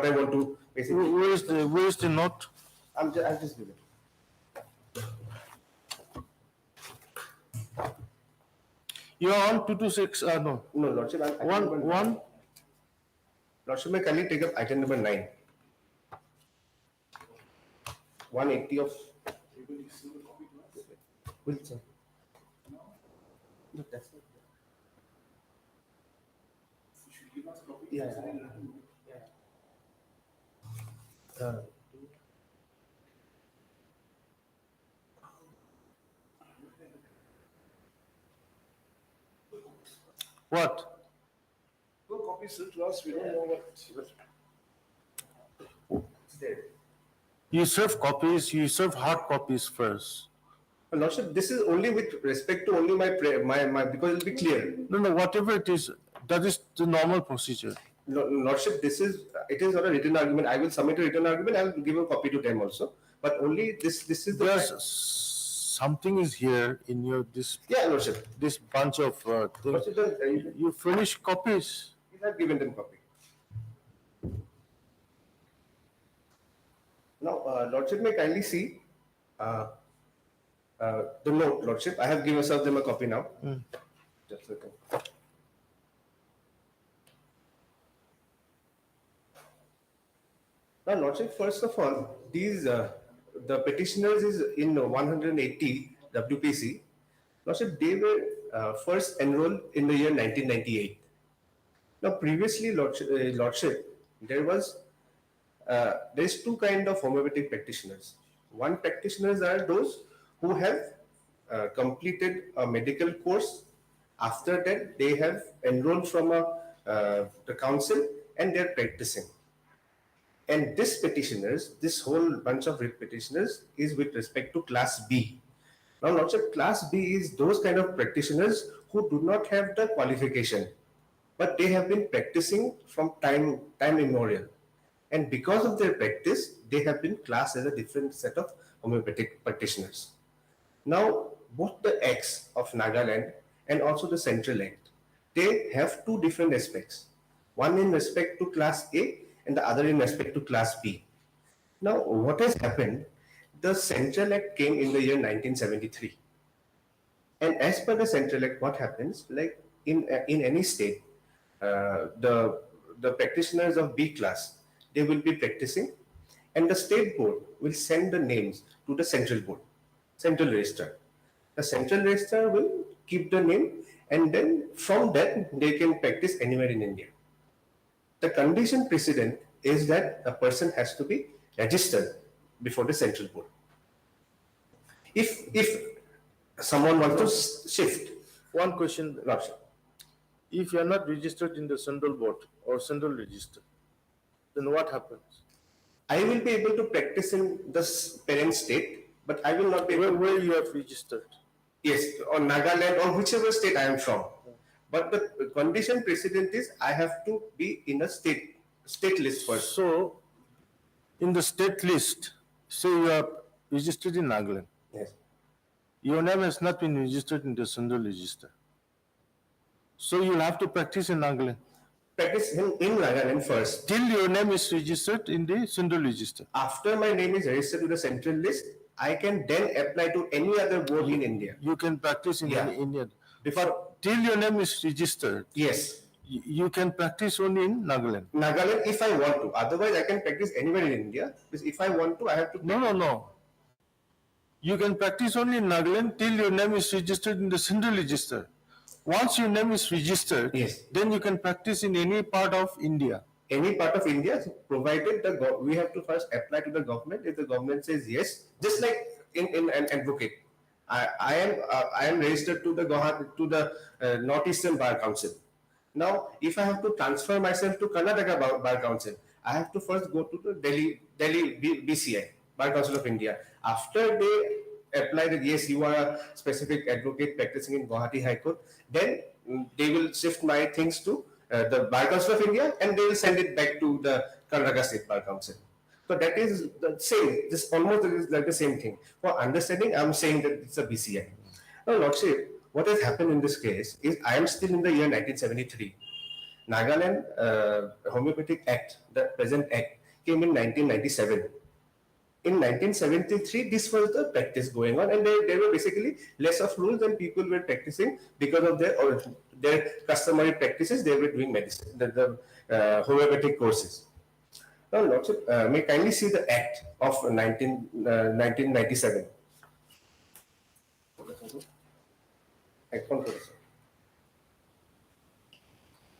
want to basically. Where is the note? I'll just give it. You are on 226, no. No, lordship. One, Lordship, may kindly take up item number 9. 180 of. Will, sir. No, that's not. Yeah. What? No copies still to us, we don't know what. It's there. You serve copies, you serve hard copies first. Lordship, this is only with respect to only my because it'll be clear. No, whatever it is, that is the normal procedure. Lordship, it is not a written argument. I will submit a written argument. I will give a copy to them also. But only this is the. There's something is here in your Yeah, Lordship. this bunch of things. Lordship, You furnish copies. I have given them copy. Now, Lordship may kindly see the note, Lordship. I have given them a copy now. Just a second. Now, Lordship, first of all, these the petitioners is in 180 WPC. Lordship, they were first enrolled in the year 1998. Now, previously, Lordship, there is two kind of homeopathic practitioners. One practitioners are those who have completed a medical course. After that, they have enrolled from the council and they're practicing. And this whole bunch of writ petitioners is with respect to class B. Now, Lordship, class B is those kind of practitioners who do not have the qualification, but they have been practicing from time immemorial. And because of their practice, they have been classed as a different set of homeopathic practitioners. Now, both the acts of Nagaland and also the Central Act, they have two different aspects. One in respect to class A and the other in respect to class B. Now, what has happened? The Central Act came in the year 1973. And as per the Central Act, what happens? Like in any state, the practitioners of B class, they will be practicing, and the state board will send the names to the central board, central register. The central register will keep the name, and then from that they can practice anywhere in India. The condition precedent is that a person has to be registered before the central board. If someone wants to shift, One question, Lordship, if you are not registered in the central board or central register, then what happens? I will be able to practice in the parent state, but I will not be able Where you have registered? Yes, or Nagaland or whichever state I am from. But the condition precedent is I have to be in a state list first. So, in the state list, say you are registered in Nagaland. Yes. Your name has not been registered in the central register. So you'll have to practice in Nagaland Practice in Nagaland first. till your name is registered in the central register. After my name is registered to the central list, I can then apply to any other board in India. You can practice in Yeah. any Indian. Before, Till your name is registered, yes, you can practice only in Nagaland. Nagaland if I want to. Otherwise, I can practice anywhere in India. Because if I want to, I have to. No. You can practice only in Nagaland till your name is registered in the central register. Once your name is registered, Yes. then you can practice in any part of India. Any part of India, provided we have to first apply to the government. If the government says yes, just like in an advocate, I am registered to the Gauhati, to the Northeastern Bar Council. Now, if I have to transfer myself to Karnataka Bar Council, I have to first go to the Delhi BCI, Bar Council of India. After they apply that yes, you are a specific advocate practicing in Gauhati High Court, then they will shift my things to the Bar Council of India, and they will send it back to the Karnataka State Bar Council. So that is the same, this almost is like the same thing. For understanding, I am saying that it's a BCI. Now, Lordship, what has happened in this case is I am still in the year 1973. Nagaland Homeopathic Act, the present act, came in 1997. in 1973, this was the practice going on, and there were basically less of rules and people were practicing because of their customary practices. They were doing medicine, homeopathic courses. Now, Lordship, may kindly see the Act of 1997. Act 147.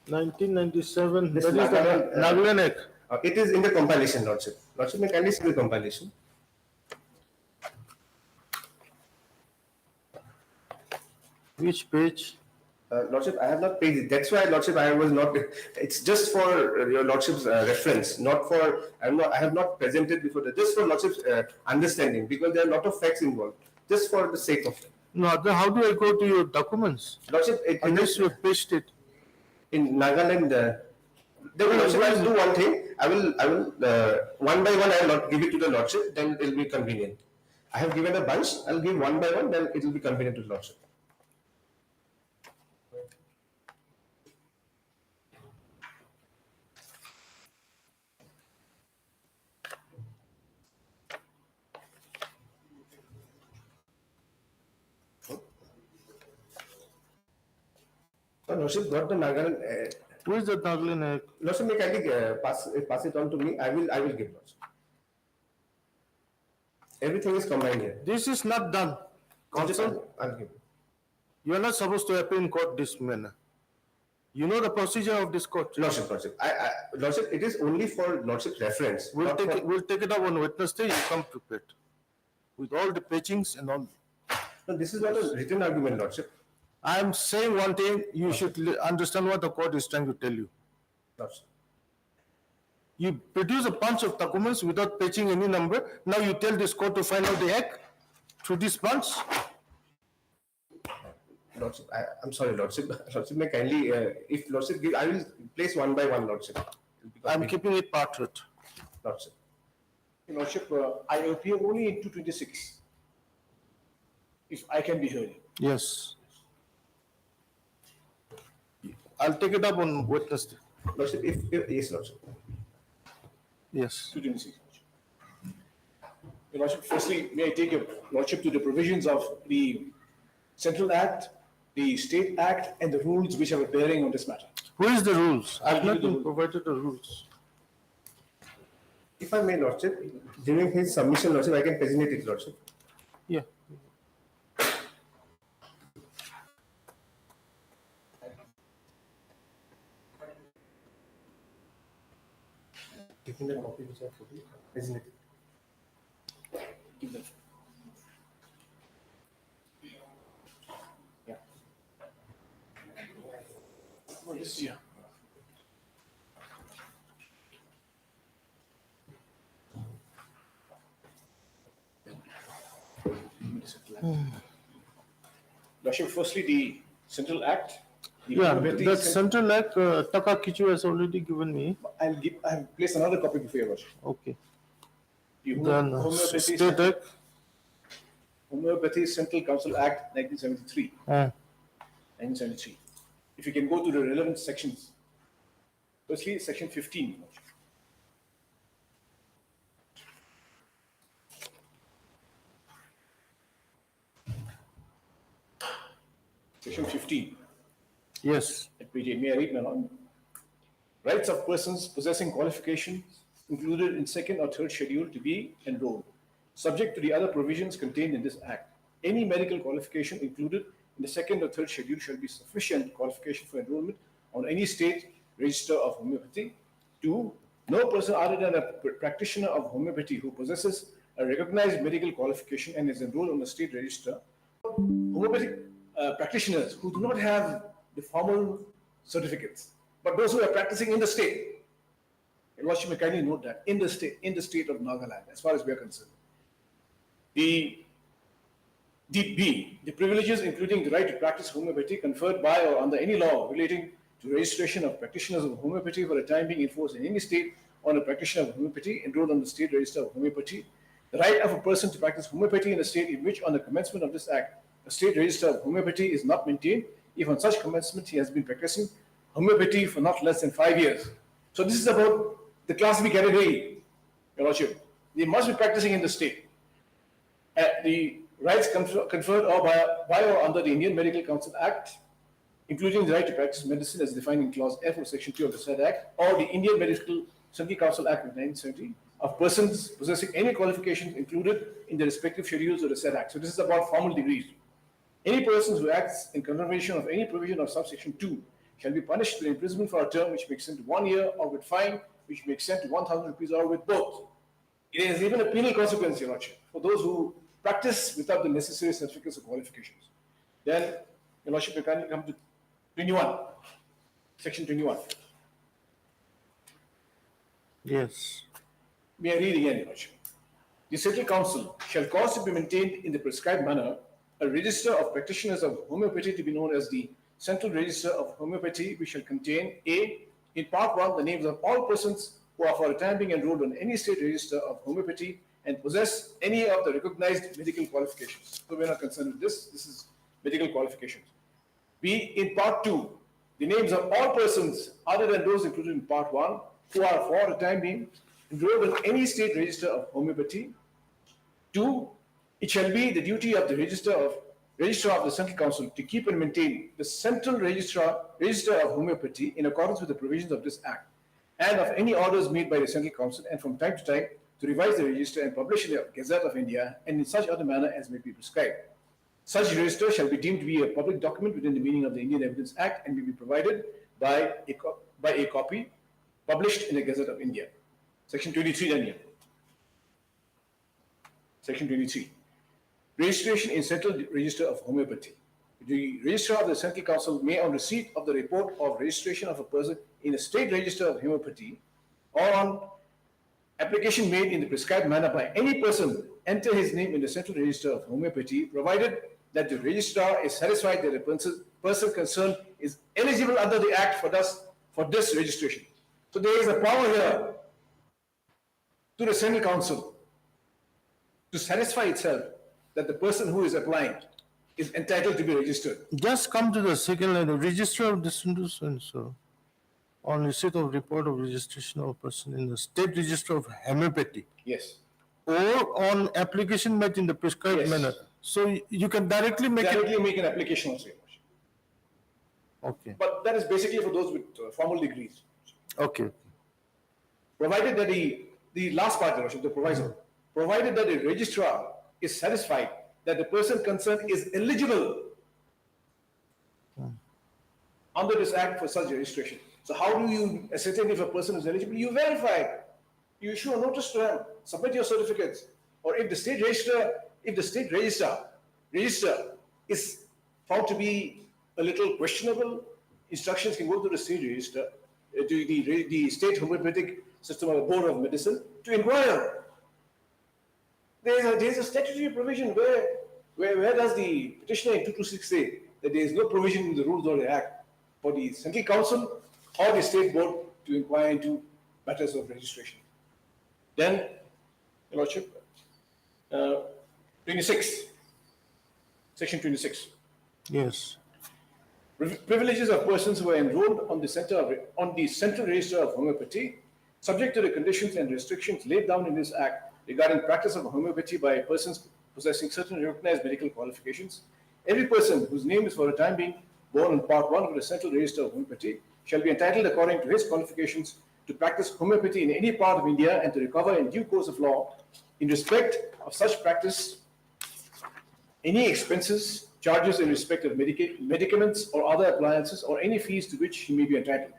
1997, This that is the Nagaland, Nagaland Act. It is in the compilation, Lordship. Lordship, may kindly see the compilation. Which page? Lordship, I have not paid it. That's why, Lordship, I was not. It's just for your Lordship's reference, not for. I have not presented before that. Just for Lordship's understanding, because there are a lot of facts involved. Just for the sake of it. No, then how do I go to your documents? Lordship, Unless you have pasted it. in Nagaland. Then Lordship, I will do one thing. I will one by one. I will not give it to the Lordship. Then it will be convenient. I have given a bunch. I will give one by one. Then it will be convenient to the Lordship. Lordship got the Nagaland. Who is the Nagaland Act? Lordship, may kindly pass it on to me. I will give Lordship. Everything is combined here. This is not done. Counsel, I'll give. you are not supposed to appear in court this manner. You know the procedure of this court. Lordship, Lordship, it is only for Lordship's reference. We'll not take for- it, we'll take it up on Wednesday. You come prepared with all the patchings and all. No, this is not a written argument, Lordship. I am saying one thing. You should understand what the court is trying to tell you. Lordship. You produce a bunch of documents without patching any number. Now you tell this court to find out the act through this bunch. Lordship, I'm sorry, Lordship. Lordship, may kindly, if Lordship give, I will place one by one, Lordship. I'm keeping it part. Lordship. Your Lordship, I appear only in 226. If I can be heard. Yes. I'll take it up on Wednesday. Lordship, if yes, Lordship. Yes. 226. Your Lordship, firstly, may I take your Lordship to the provisions of the Central Act, the State Act, and the rules which have a bearing on this matter. Where is the rules? I'll I've give you not the been rules. provided the rules. If I may, Lordship, during his submission, Lordship, I can present it, Lordship. Yeah. Give me the copy which I have put it. Present it. Give them. Yeah. Oh, this is, yeah. Lordship, firstly, the Central Act. the Yeah, Homeopathy that Cent- Central Act, Taka Kichu has already given me. I have placed another copy before your Lordship. Okay. The Then Homeopathy State Act. Homeopathy Central Council Act 1973. 1973. If you can go to the relevant sections. Firstly, section 15. Section 15. Yes. At page 8, may I read now? Rights of persons possessing qualifications included in second or third schedule to be enrolled, subject to the other provisions contained in this act. Any medical qualification included in the second or third schedule shall be sufficient qualification for enrollment on any state register of homeopathy. 2. No person other than a practitioner of homeopathy who possesses a recognized medical qualification and is enrolled on the state register. Homeopathic practitioners who do not have the formal certificates, but those who are practicing in the state. Your Lordship may kindly note that in the state of Nagaland, as far as we are concerned. The B, the privileges including the right to practice homeopathy conferred by or under any law relating to registration of practitioners of homeopathy for a time being enforced in any state on a practitioner of homeopathy enrolled on the state register of homeopathy. The right of a person to practice homeopathy in a state in which on the commencement of this act, a state register of homeopathy is not maintained, if on such commencement he has been practicing homeopathy for not less than 5 years. So this is about the class B category, Your Lordship. They must be practicing in the state. The rights conferred or by or under the Indian Medical Council Act, including the right to practice medicine as defined in Clause F of Section 2 of the said Act, or the Indian Medical Council Act of 1970, of persons possessing any qualifications included in the respective schedules of the said Act. So this is about formal degrees. Any person who acts in contravention of any provision of subsection 2 shall be punished with imprisonment for a term which may extend to 1 year, or with fine which may extend to 1,000 rupees, or with both. It has even a penal consequence, Your Lordship, for those who practice without the necessary certificates of qualifications. Then, Your Lordship, you kindly come to 21, section 21. Yes. May I read again, Your Lordship? The Central Council shall cause to be maintained in the prescribed manner a register of practitioners of homeopathy to be known as the Central Register of Homeopathy, which shall contain A, in part 1, the names of all persons who are for a time being enrolled on any state register of homeopathy and possess any of the recognized medical qualifications. So we are not concerned with this. This is medical qualifications. B, in part 2, the names of all persons other than those included in part 1 who are for a time being enrolled on any state register of homeopathy. 2, it shall be the duty of the registrar of the Central Council to keep and maintain the Central Register of Homeopathy in accordance with the provisions of this Act, and of any orders made by the Central Council, and from time to time to revise the register and publish in the Gazette of India, and in such other manner as may be prescribed. Such register shall be deemed to be a public document within the meaning of the Indian Evidence Act, and may be provided by a copy published in the Gazette of India. Section 23 then here. Section 23. Registration in Central Register of Homeopathy. The Registrar of the Central Council may, on receipt of the report of registration of a person in a state register of homeopathy, or on application made in the prescribed manner by any person, enter his name in the Central Register of Homeopathy, provided that the registrar is satisfied that the person concerned is eligible under the Act for this registration. So there is a power here to the Central Council to satisfy itself that the person who is applying is entitled to be registered. Just come to the second line, the registrar of this and so on receipt of report of registration of a person in the state register of homeopathy, Yes. or on application made in the prescribed Yes. manner. So you can directly make Directly make an application also. Okay. But that is basically for those with formal degrees. Okay. Provided that the last part, Your Worship, the proviso, provided that the registrar is satisfied that the person concerned is eligible under this Act for such registration. So how do you ascertain if a person is eligible? You verify. You issue a notice to them, submit your certificates. Or if the state register is found to be a little questionable, instructions can go to the state register, to the state homeopathic system of the Board of Medicine to inquire. There is a statutory provision where does the petitioner in 226 say that there is no provision in the rules of the Act for the Central Council or the State Board to inquire into matters of registration. Then, Your Lordship, 26, section 26. Yes. Privileges of persons who are enrolled on the Central Register of Homeopathy, subject to the conditions and restrictions laid down in this Act regarding practice of homeopathy by persons possessing certain recognized medical qualifications. Every person whose name is for a time being born in Part 1 of the Central Register of Homeopathy shall be entitled, according to his qualifications, to practice homeopathy in any part of India and to recover in due course of law, in respect of such practice, any expenses, charges in respect of medicaments or other appliances, or any fees to which he may be entitled,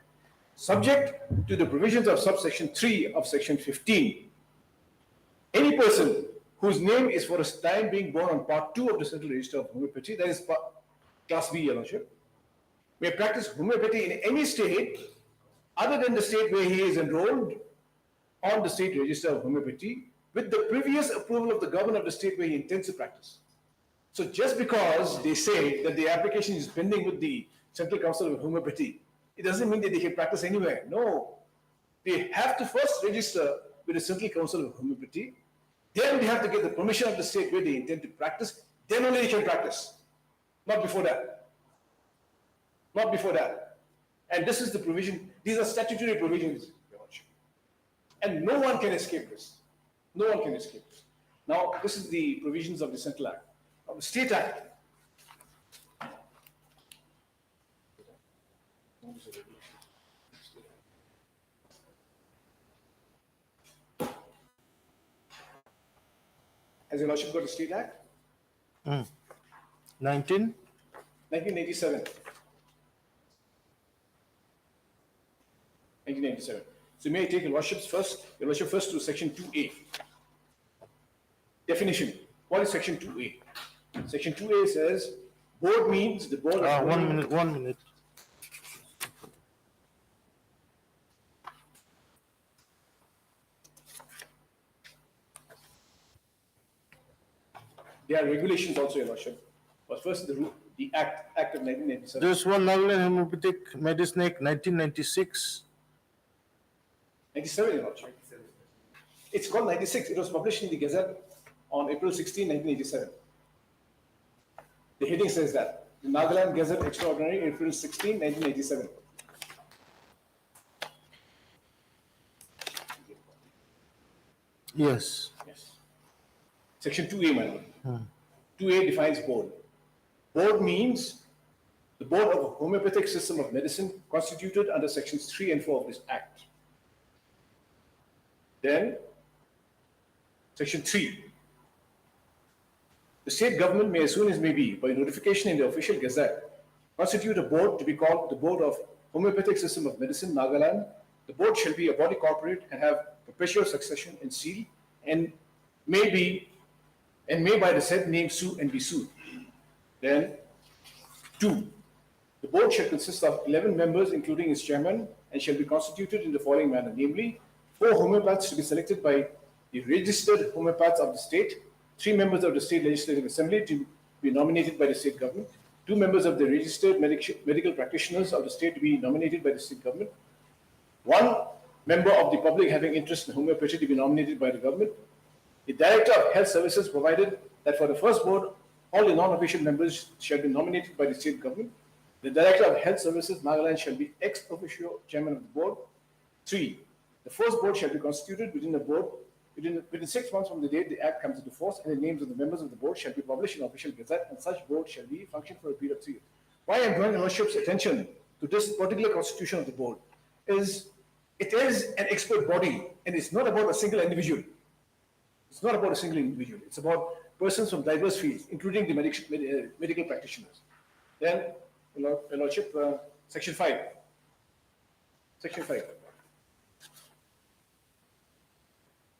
subject to the provisions of subsection 3 of section 15. Any person whose name is for a time being born on Part 2 of the Central Register of Homeopathy, that is Class B, Your Lordship, may practice homeopathy in any state other than the state where he is enrolled on the State Register of Homeopathy, with the previous approval of the governor of the state where he intends to practice. So just because they say that the application is pending with the Central Council of Homeopathy, it doesn't mean that they can practice anywhere. No. They have to first register with the Central Council of Homeopathy. Then they have to get the permission of the state where they intend to practice. Then only they can practice. Not before that. Not before that. And this is the provision. These are statutory provisions, Your Lordship. And no one can escape this. No one can escape. Now, this is the provisions of the Central Act. Now, the State Act. Has your Lordship got the State Act? 19? 1987. 1997. So may I take your Lordship first to Section 2A. Definition. What is Section 2A? Section 2A says, board means the board of... 1 minute. There are regulations also, your Lordship. But first, the Act of 1997. This one, Nagaland Homeopathic Medicine Act, 1996. 97, your Lordship. It's called 96. It was published in the Gazette on April 16, 1987. The heading says that. The Nagaland Gazette Extraordinary, April 16, 1987. Yes. Yes. Section 2A, my lord. 2A defines board. Board means the board of a homeopathic system of medicine constituted under sections 3 and 4 of this Act. Then, Section 3. The state government may, as soon as may be, by notification in the official gazette, constitute a board to be called the Board of Homeopathic System of Medicine, Nagaland. The board shall be a body corporate and have perpetual succession and seal, and may by the said name sue and be sued. Then, 2. The board shall consist of 11 members, including its chairman, and shall be constituted in the following manner, namely, 4 homeopaths to be selected by the registered homeopaths of the state, 3 members of the State Legislative Assembly to be nominated by the state government, 2 members of the registered medical practitioners of the state to be nominated by the state government, 1 member of the public having interest in homeopathy to be nominated by the government, the Director of Health Services, provided that for the first board, all the non-official members shall be nominated by the state government. The Director of Health Services, Nagaland, shall be ex officio chairman of the board. 3. The first board shall be constituted within 6 months from the date the Act comes into force, and the names of the members of the board shall be published in official gazette, and such board shall be function for a period of 3 years. Why I am drawing your Lordship's attention to this particular constitution of the board is it is an expert body, and it's not about a single individual. It's not about a single individual. It's about persons from diverse fields, including the medical practitioners. Then, your Lordship, Section 5. Section 5.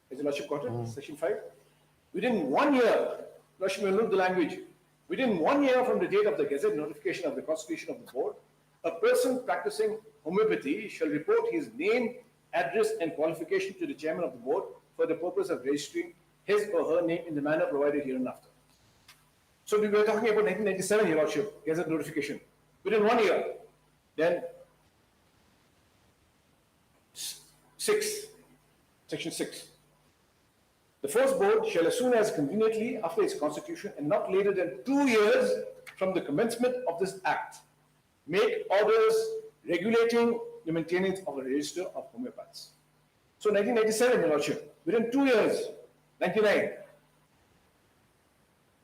Has your Lordship got it? Section 5. Within 1 year, Lordship will note the language. Within 1 year from the date of the Gazette notification of the constitution of the board, a person practicing homeopathy shall report his name, address, and qualification to the chairman of the board for the purpose of registering his or her name in the manner provided hereinafter. So we were talking about 1997, your Lordship, Gazette notification. Within 1 year, then 6, Section 6. The first board shall, as soon as conveniently after its constitution and not later than 2 years from the commencement of this Act, make orders regulating the maintenance of a register of homeopaths. So 1997, your Lordship, within 2 years, 99,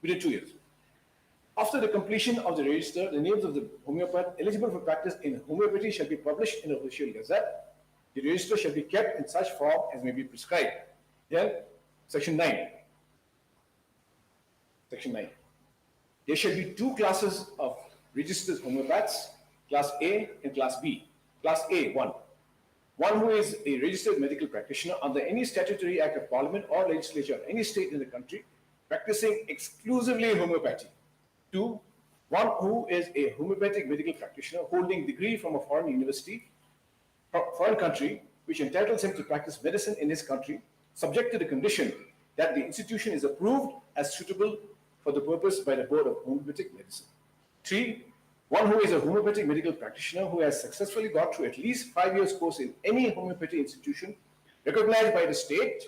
within 2 years. After the completion of the register, the names of the homeopath eligible for practice in homeopathy shall be published in the official gazette. The register shall be kept in such form as may be prescribed. Then, Section 9. Section 9. There shall be 2 classes of registered homeopaths, Class A and Class B. Class A, 1. One who is a registered medical practitioner under any statutory act of parliament or legislature of any state in the country, practicing exclusively homeopathy. 2. One who is a homeopathic medical practitioner holding degree from a foreign university, foreign country, which entitles him to practice medicine in his country, subject to the condition that the institution is approved as suitable for the purpose by the Board of Homeopathic Medicine. 3. One who is a homeopathic medical practitioner who has successfully got through at least 5 years course in any homeopathy institution recognized by the state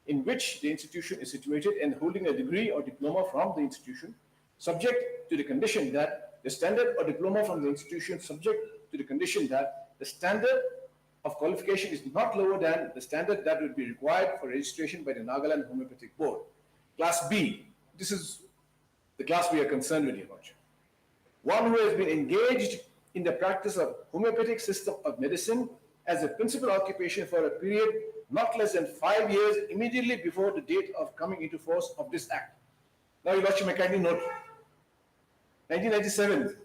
in which the institution is situated and holding a degree or diploma from the institution, subject to the condition that the standard or diploma from the institution, subject to the condition that the standard of qualification is not lower than the standard that would be required for registration by the Nagaland Homeopathic Board. Class B, this is the class we are concerned with here, Lordship. One who has been engaged in the practice of homeopathic system of medicine as a principal occupation for a period not less than 5 years immediately before the date of coming into force of this act. Now, Your Lordship may kindly note, 1997,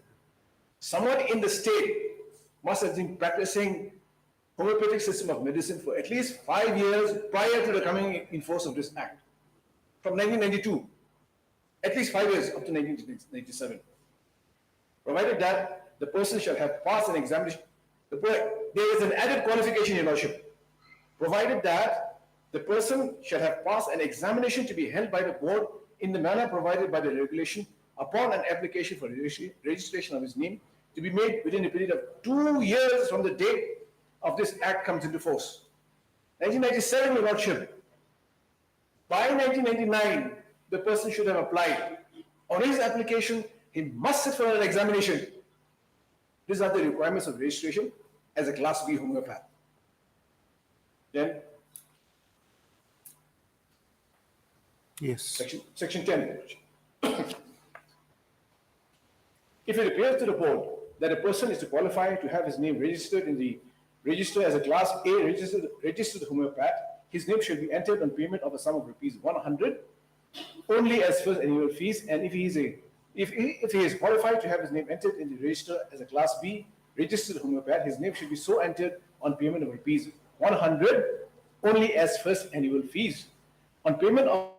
someone in the state must have been practicing homeopathic system of medicine for at least 5 years prior to the coming in force of this act. From 1992, at least 5 years up to 1997. Provided that the person shall have passed an examination. There is an added qualification, Your Lordship. Provided that the person shall have passed an examination to be held by the board in the manner provided by the regulation upon an application for registration of his name to be made within a period of 2 years from the date of this act comes into force. 1997, Your Lordship. By 1999, the person should have applied. On his application, he must sit for an examination. These are the requirements of registration as a Class B homeopath. Then, Yes. section 10. If it appears to the board that a person is to qualify to have his name registered in the register as a Class A registered homeopath, his name should be entered on payment of a sum of ₹100 only as first annual fees, and if he is qualified to have his name entered in the register as a Class B registered homeopath, his name should be so entered on payment of ₹100 only as first annual fees. On payment of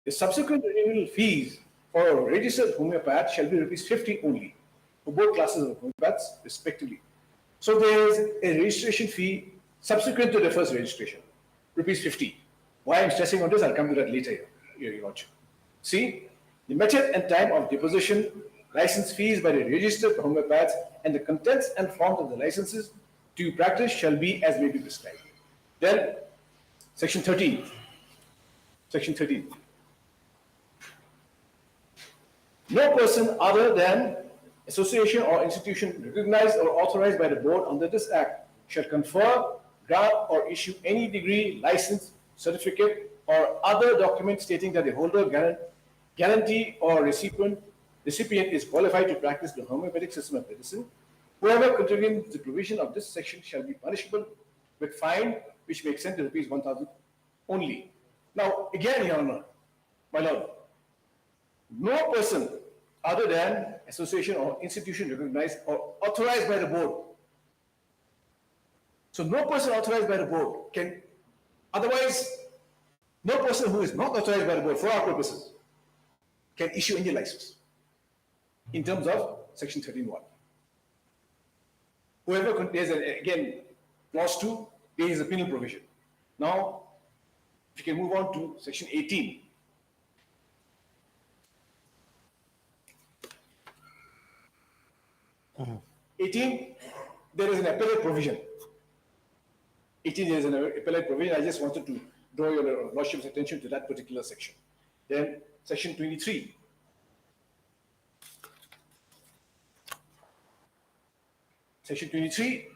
the subsequent renewal fees for a registered homeopath shall be ₹50 only for both classes of homeopaths respectively. So there is a registration fee subsequent to the first registration, ₹50. Why I'm stressing on this, I'll come to that later, Your Lordship. See, the method and time of deposition, license fees by the registered homeopaths, and the contents and forms of the licenses to practice shall be as may be prescribed. Then, section 13. Section 13. No person other than association or institution recognized or authorized by the board under this act shall confer, grant, or issue any degree, license, certificate, or other document stating that the holder, guarantee, or recipient is qualified to practice the homeopathic system of medicine. Whoever contravenes the provision of this section shall be punishable with fine, which may extend to ₹1,000 only. Now, again, Your Honor, my Lord, no person other than association or institution recognized or authorized by the board. So no person authorized by the board can, otherwise, no person who is not authorized by the board for our purposes can issue any license in terms of section 13(1). Whoever, there's again, clause 2, there is a penal provision. Now, if you can move on to section 18. Mhm. 18, there is an appellate provision. 18, there is an appellate provision. I just wanted to draw your Lordship's attention to that particular section. Then, section 23. Section 23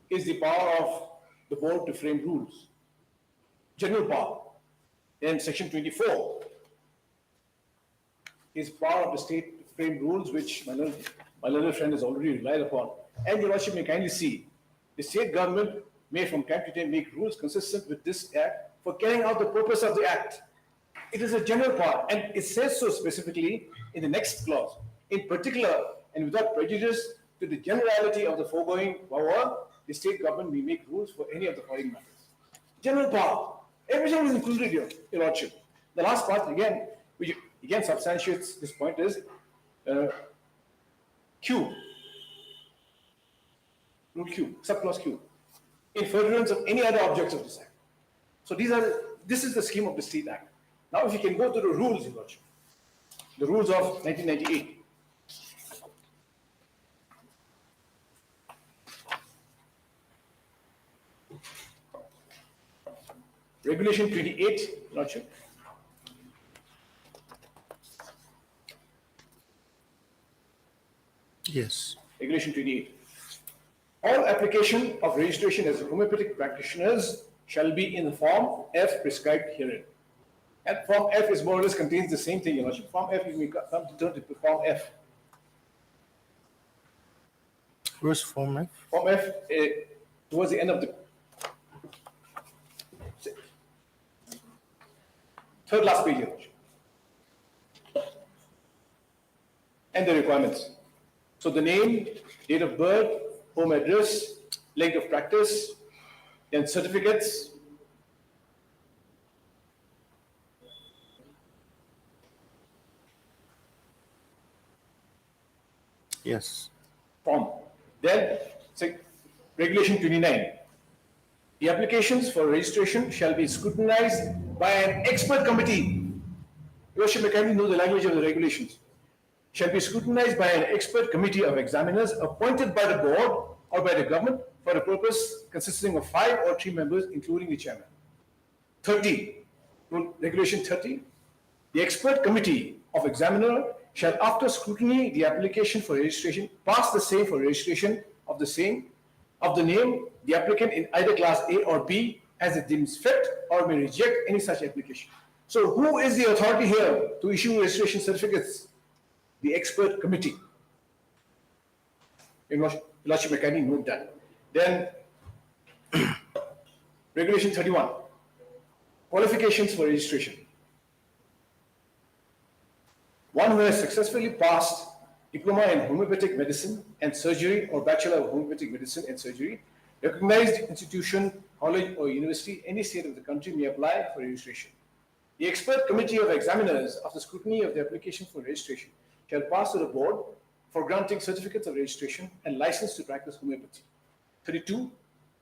is the power of the board to frame rules. General power. Then section 24 is power of the state to frame rules, which my little friend has already relied upon. And Your Lordship may kindly see, the state government may from time to time make rules consistent with this act for carrying out the purpose of the act. It is a general power, and it says so specifically in the next clause. In particular, and without prejudice to the generality of the foregoing power, the state government may make rules for any of the following matters. General power. Everything is included here, Your Lordship. The last part, again, which again substantiates this point, is Q. Rule Q, subclause Q. In furtherance of any other objects of this Act. So this is the scheme of the State Act. Now, if you can go to the rules, Your Lordship, the rules of 1998. Regulation 28, Your Lordship. Yes. Regulation 28. All application of registration as homeopathic practitioners shall be in the form F prescribed herein. And form F is more or less contains the same thing, Your Lordship. Form F, you may come to turn to form F. Where's Form F? Form F, towards the end of the third last page, Your Lordship. And the requirements. So the name, date of birth, home address, length of practice, then certificates. Yes. Form. Then, Regulation 29. The applications for registration shall be scrutinized by an expert committee. You should mechanically know the language of the regulations. Shall be scrutinized by an expert committee of examiners appointed by the board or by the government for a purpose consisting of 5 or 3 members, including the chairman. 30. Regulation 30. The expert committee of examiner shall, after scrutiny the application for registration, pass the same for registration of the name, the applicant in either class A or B as it deems fit, or may reject any such application. So who is the authority here to issue registration certificates? The expert committee. Your Lordship, may kindly note that. Then, Regulation 31. Qualifications for registration. One who has successfully passed diploma in homeopathic medicine and surgery or bachelor of homeopathic medicine and surgery, recognized institution, college or university, any state of the country may apply for registration. The expert committee of examiners, after scrutiny of the application for registration, shall pass to the board for granting certificates of registration and license to practice homeopathy. 32.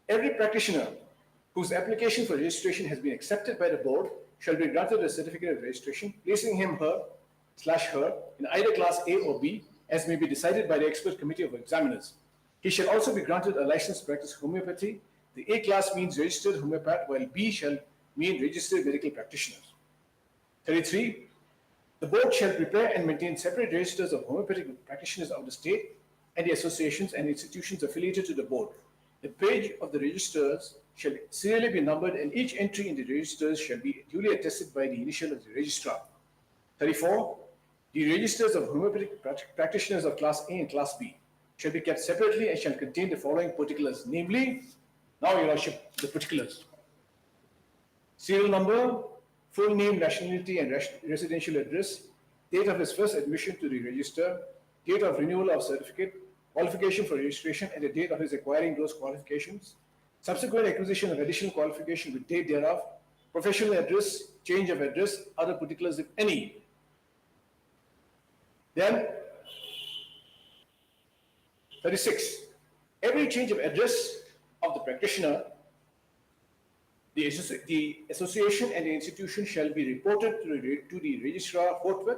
Every practitioner whose application for registration has been accepted by the board shall be granted a certificate of registration, placing him/her in either class A or B, as may be decided by the expert committee of examiners. He shall also be granted a license to practice homeopathy. The A class means registered homeopath, while B shall mean registered medical practitioners. 33. The board shall prepare and maintain separate registers of homeopathic practitioners of the state and the associations and institutions affiliated to the board. The page of the registers shall serially be numbered, and each entry in the registers shall be duly attested by the initial of the registrar. 34. The registers of homeopathic practitioners of Class A and Class B shall be kept separately and shall contain the following particulars, namely, now Your Lordship, the particulars. Serial number, full name, nationality and residential address, date of his first admission to the register, date of renewal of certificate, qualification for registration and the date of his acquiring those qualifications, subsequent acquisition of additional qualification with date thereof, professional address, change of address, other particulars if any. Then 36. Every change of address of the practitioner, the association and the institution shall be reported to the registrar forthwith.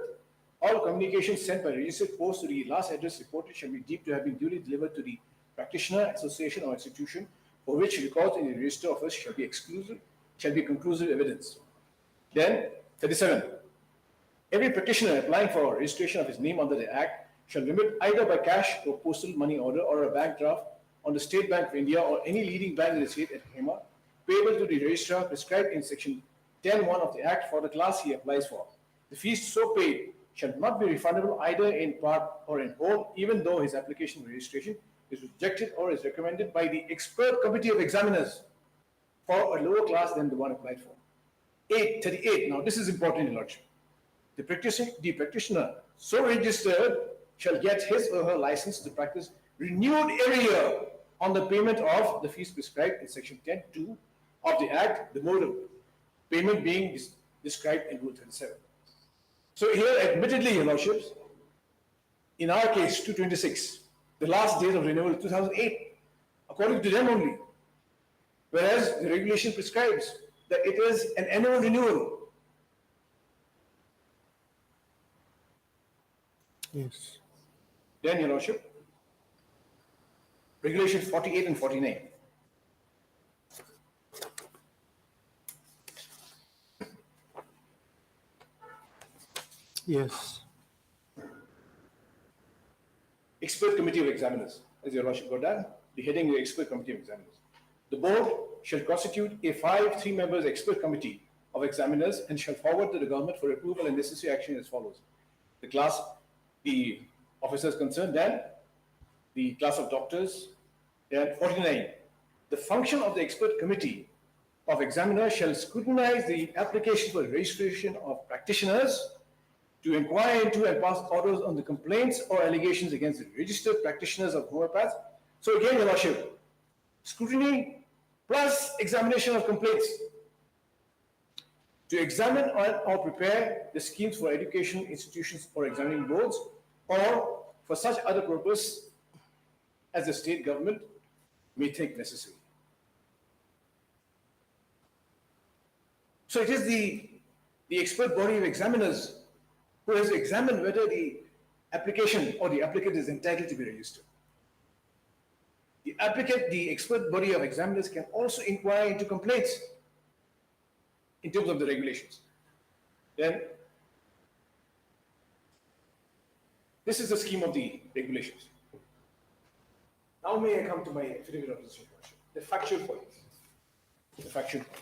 All communications sent by registered post to the last address reported shall be deemed to have been duly delivered to the practitioner, association or institution, for which records in the register office shall be conclusive evidence. Then 37. Every practitioner applying for registration of his name under the Act shall remit either by cash or postal money order or a bank draft on the State Bank of India or any leading bank in the state at Kohima, payable to the registrar prescribed in section 10(1) of the Act for the class he applies for. The fees so paid shall not be refundable either in part or in whole, even though his application for registration is rejected or is recommended by the expert committee of examiners for a lower class than the one applied for. 38. Now this is important, Your Lordship. The practitioner so registered shall get his or her license to practice renewed every year on the payment of the fees prescribed in section 10(2) of the Act, the mode of payment being described in Rule 37. So here, admittedly, Your Lordships, in our case, 226, the last date of renewal is 2008, according to them only. Whereas the regulation prescribes that it is an annual renewal. Yes. Then, Your Lordship, regulations 48 and 49. Yes. Expert Committee of Examiners, as Your Lordship got that, the heading of the Expert Committee of Examiners. The board shall constitute a 3-member expert committee of examiners and shall forward to the government for approval and necessary action as follows. The officers concerned, then the class of doctors, then 49. The function of the expert committee of examiners shall scrutinize the application for registration of practitioners, to inquire into and pass orders on the complaints or allegations against the registered practitioners of homeopaths. So again, Your Lordship, scrutiny plus examination of complaints. To examine or prepare the schemes for education institutions or examining boards, or for such other purpose as the state government may think necessary. So it is the expert body of examiners who has examined whether the application or the applicant is entitled to be registered. The applicant, the expert body of examiners, can also inquire into complaints in terms of the regulations. Then, this is the scheme of the regulations. Now may I come to my affidavit of opposition, the factual points. The factual points.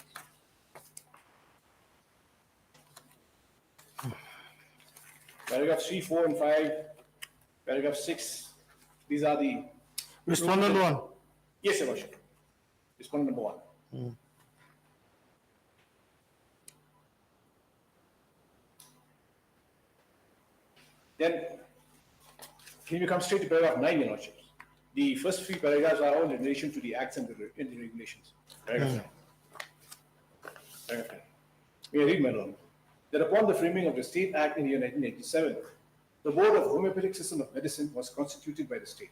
Paragraph 3, 4, and 5, paragraph 6, these are the... Respondent 1. Yes, Your Worship. Respondent number 1. Then, can we come straight to paragraph 9, Your Lordships? The first 3 paragraphs are all in relation to the acts and the regulations. Paragraph 9. Paragraph 9. May I read, my Lord? That upon the framing of the State Act in the year 1987, the Board of Homeopathic System of Medicine was constituted by the state.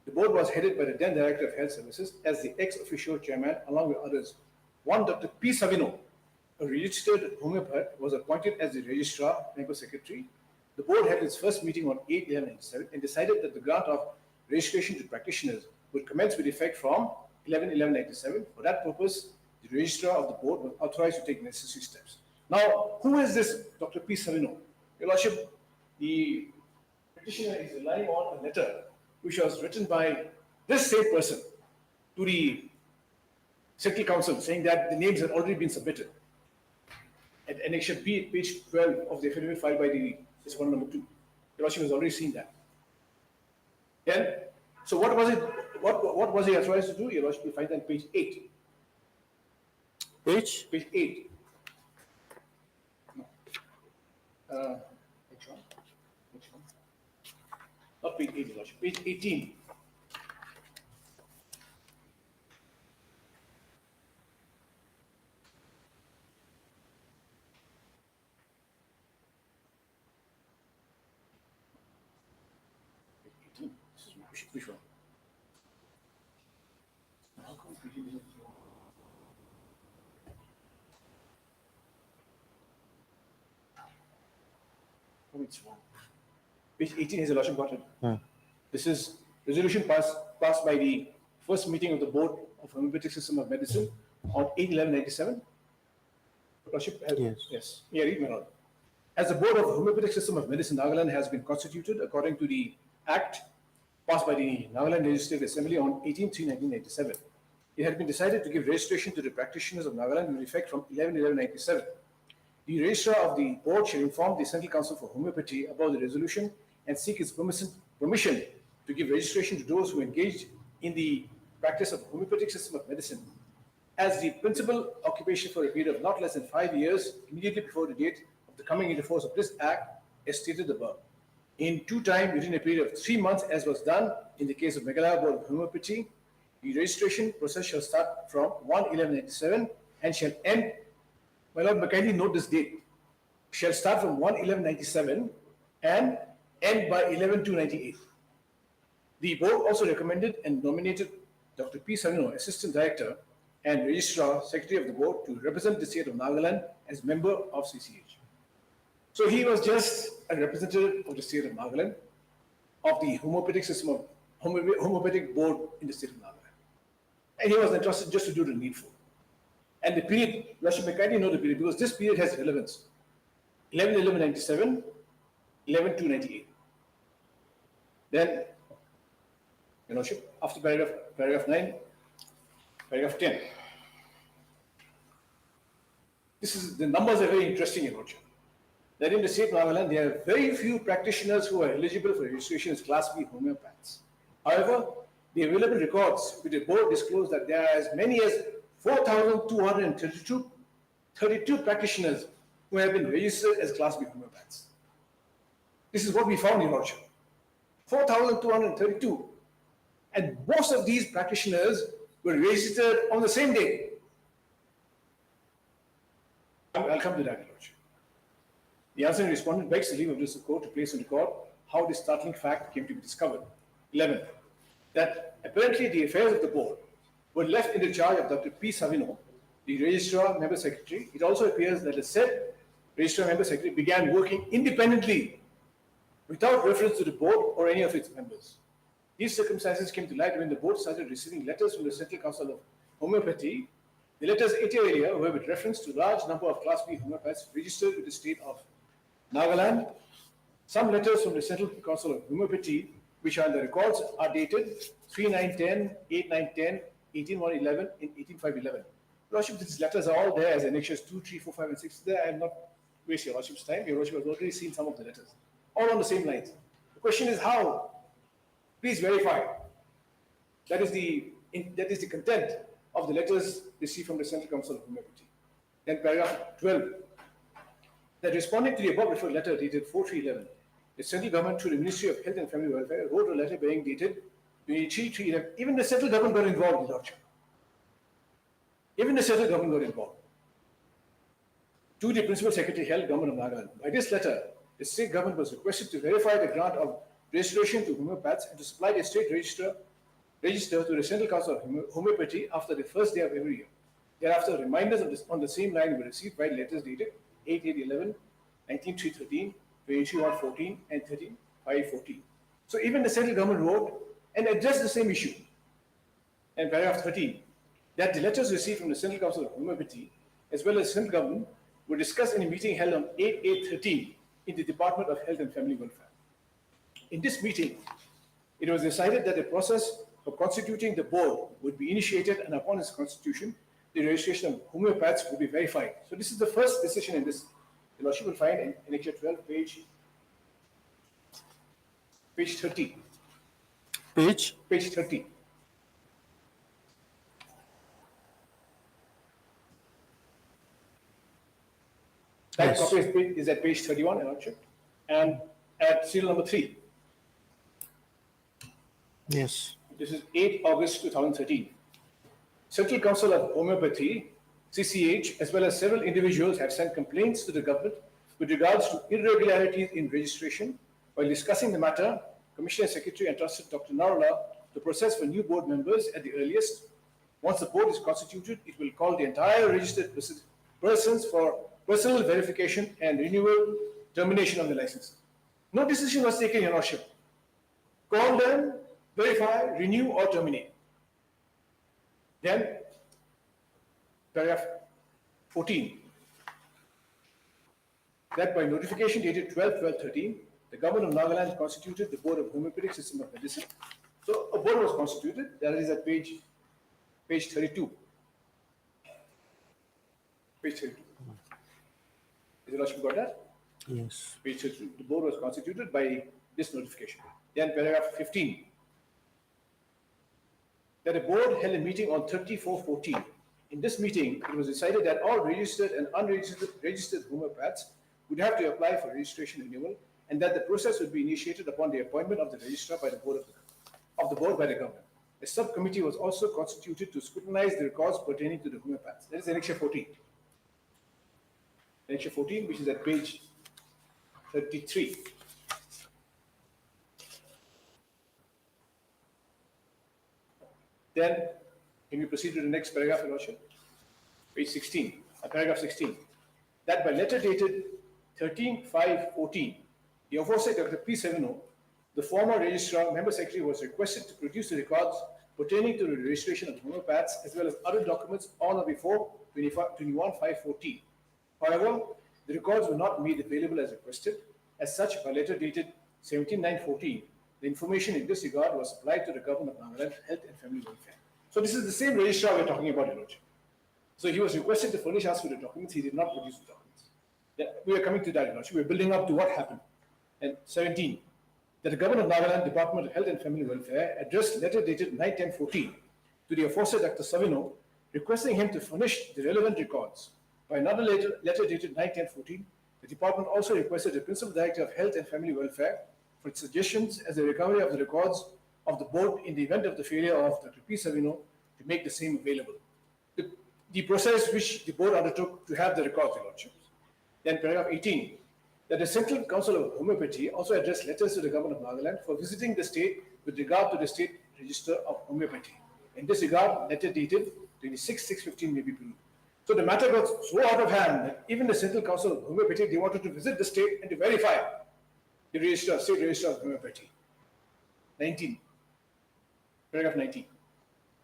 The board was headed by the then Director of Health Services as the ex-officio chairman, along with others. One Dr. P. Savino, a registered homeopath, was appointed as the registrar, member secretary. The board had its first meeting on 8/11/97 and decided that the grant of registration to practitioners would commence with effect from 11/11/97. For that purpose, the registrar of the board was authorized to take necessary steps. Now, who is this Dr. P. Savino? Your Lordship, the petitioner is relying on a letter which was written by this same person to the Central Council, saying that the names had already been submitted. At Annexure B, page 12 of the affidavit filed by the respondent number 2. Your Lordship has already seen that. Then, so what was it? What was he authorized to do? Your Lordship will find that on page 8. Page? Page 8. Which one? Which one? Not page 8, Your Lordship. Page 18. This is which one? How come page 18 is wrong? Oh, it's wrong. Page 18 has a Lordship got it. This is resolution passed by the first meeting of the Board of Homeopathic System of Medicine on 8/11/97. Lordship, yes. Yeah, read my lord. As the Board of Homeopathic System of Medicine, Nagaland has been constituted according to the Act passed by the Nagaland Legislative Assembly on 18/3/1997. It had been decided to give registration to the practitioners of Nagaland with effect from 11/11/97. The registrar of the board shall inform the Central Council for Homeopathy about the resolution and seek its permission to give registration to those who engaged in the practice of homeopathic system of medicine as the principal occupation for a period of not less than 5 years immediately before the date of the coming into force of this act, as stated above. in due time within a period of 3 months, as was done in the case of Meghalaya Board of Homeopathy. The registration process shall start from 1/11/97 and shall end, my lord, but kindly note this date, shall start from 1/11/97 and end by 11/2/98. The board also recommended and nominated Dr. P. Savino, Assistant Director and Registrar Secretary of the board, to represent the state of Nagaland as member of CCH. So he was just a representative of the state of Nagaland, of the homeopathic system of homeopathic board in the state of Nagaland. And he was entrusted just to do the needful. And the period, Lordship, may kindly know the period, because this period has relevance. 11/11/97, 11/2/98. Then, Your Lordship, after paragraph 9, paragraph 10. The numbers are very interesting, Your Lordship. That in the state of Nagaland, there are very few practitioners who are eligible for registration as Class B homeopaths. However, the available records with the board disclose that there are as many as 4,232 practitioners who have been registered as Class B homeopaths. This is what we found, Your Lordship. 4,232. And most of these practitioners were registered on the same day. I'll come to that, Your Lordship. The answering respondent begs the leave of this court to place on record how this startling fact came to be discovered. 11. That apparently the affairs of the board were left in the charge of Dr. P. Savino, the Registrar Member Secretary. It also appears that the said Registrar Member Secretary began working independently without reference to the board or any of its members. These circumstances came to light when the board started receiving letters from the Central Council of Homeopathy. The letters 8 years earlier were with reference to a large number of Class B homeopaths registered with the state of Nagaland. Some letters from the Central Council of Homeopathy, which are in the records, are dated 3/9/10, 8/9/10, 18/1/11, and 18/5/11. Lordship, these letters are all there as annexures 2, 3, 4, 5, and 6. There, I am not wasting Your Lordship's time. Your Lordship has already seen some of the letters, all on the same lines. The question is how? Please verify. That is the content of the letters received from the Central Council of Homeopathy. Then paragraph 12. That responding to the above referred letter dated 4/3/11, the central government through the Ministry of Health and Family Welfare wrote a letter being dated 23/3/11. Even the central government got involved, Your Lordship. Even the central government got involved. To the Principal Secretary, Health, Government of Nagaland. By this letter, the state government was requested to verify the grant of registration to homeopaths and to supply the state register to the Central Council of Homeopathy after the first day of every year. Thereafter, reminders on the same line were received by letters dated 8/8/11, 19/3/13, 23/1/14, and 13/5/14. So even the central government wrote and addressed the same issue. And paragraph 13, that the letters received from the Central Council of Homeopathy as well as central government were discussed in a meeting held on 8/8/13 in the Department of Health and Family Welfare. In this meeting, it was decided that the process for constituting the board would be initiated, and upon its constitution, the registration of homeopaths would be verified. So this is the first decision in this. The Lordship will find in Annexure 12, page 30. Page? Page 30. That Yes. copy is at page 31, Your Lordship, and at serial number 3. Yes. This is 8 August 2013. Central Council of Homeopathy, CCH, as well as several individuals have sent complaints to the government with regards to irregularities in registration. While discussing the matter, Commissioner Secretary entrusted Dr. Narula to process for new board members at the earliest. Once the board is constituted, it will call the entire registered persons for personal verification and renewal termination of the license. No decision was taken, Your Lordship. Call them, verify, renew, or terminate. Then, paragraph 14. That by notification dated 12/12/13, the government of Nagaland constituted the Board of Homeopathic System of Medicine. So a board was constituted. That is at page 32. Page 32. Is the Lordship got that? Yes. Page 32. The board was constituted by this notification. Then paragraph 15. That a board held a meeting on 30/4/14. In this meeting, it was decided that all registered and unregistered registered homeopaths would have to apply for registration renewal and that the process would be initiated upon the appointment of the registrar by the board by the government. A subcommittee was also constituted to scrutinize the records pertaining to the homeopaths. That is Annexure 14. Annexure 14, which is at page 33. Then, can we proceed to the next paragraph, Your Lordship? Page 16, paragraph 16. That by letter dated 13/5/14, the aforesaid Dr. P. Sevino, the former registrar, member secretary, was requested to produce the records pertaining to the registration of homeopaths as well as other documents on or before 21/5/14. However, the records were not made available as requested. As such, by letter dated 17/9/14, the information in this regard was supplied to the government of Nagaland Health and Family Welfare. So this is the same registrar we're talking about, Your Lordship. So he was requested to furnish us with the documents. He did not produce the documents. Yeah, we are coming to that, Your Lordship. We're building up to what happened. And 17, that the government of Nagaland Department of Health and Family Welfare addressed letter dated 9/10/14 to the aforesaid Dr. Savino, requesting him to furnish the relevant records. By another letter dated 9/10/14, the department also requested the Principal Director of Health and Family Welfare for its suggestions as the recovery of the records of the board in the event of the failure of Dr. P. Savino to make the same available. The process which the board undertook to have the records, Your Lordships. Then paragraph 18, that the Central Council of Homeopathy also addressed letters to the government of Nagaland for visiting the state with regard to the state register of homeopathy. In this regard, letter dated 26/6/15 may be viewed. So the matter got so out of hand that even the Central Council of Homeopathy, they wanted to visit the state and to verify the register, state register of homeopathy. 19, paragraph 19.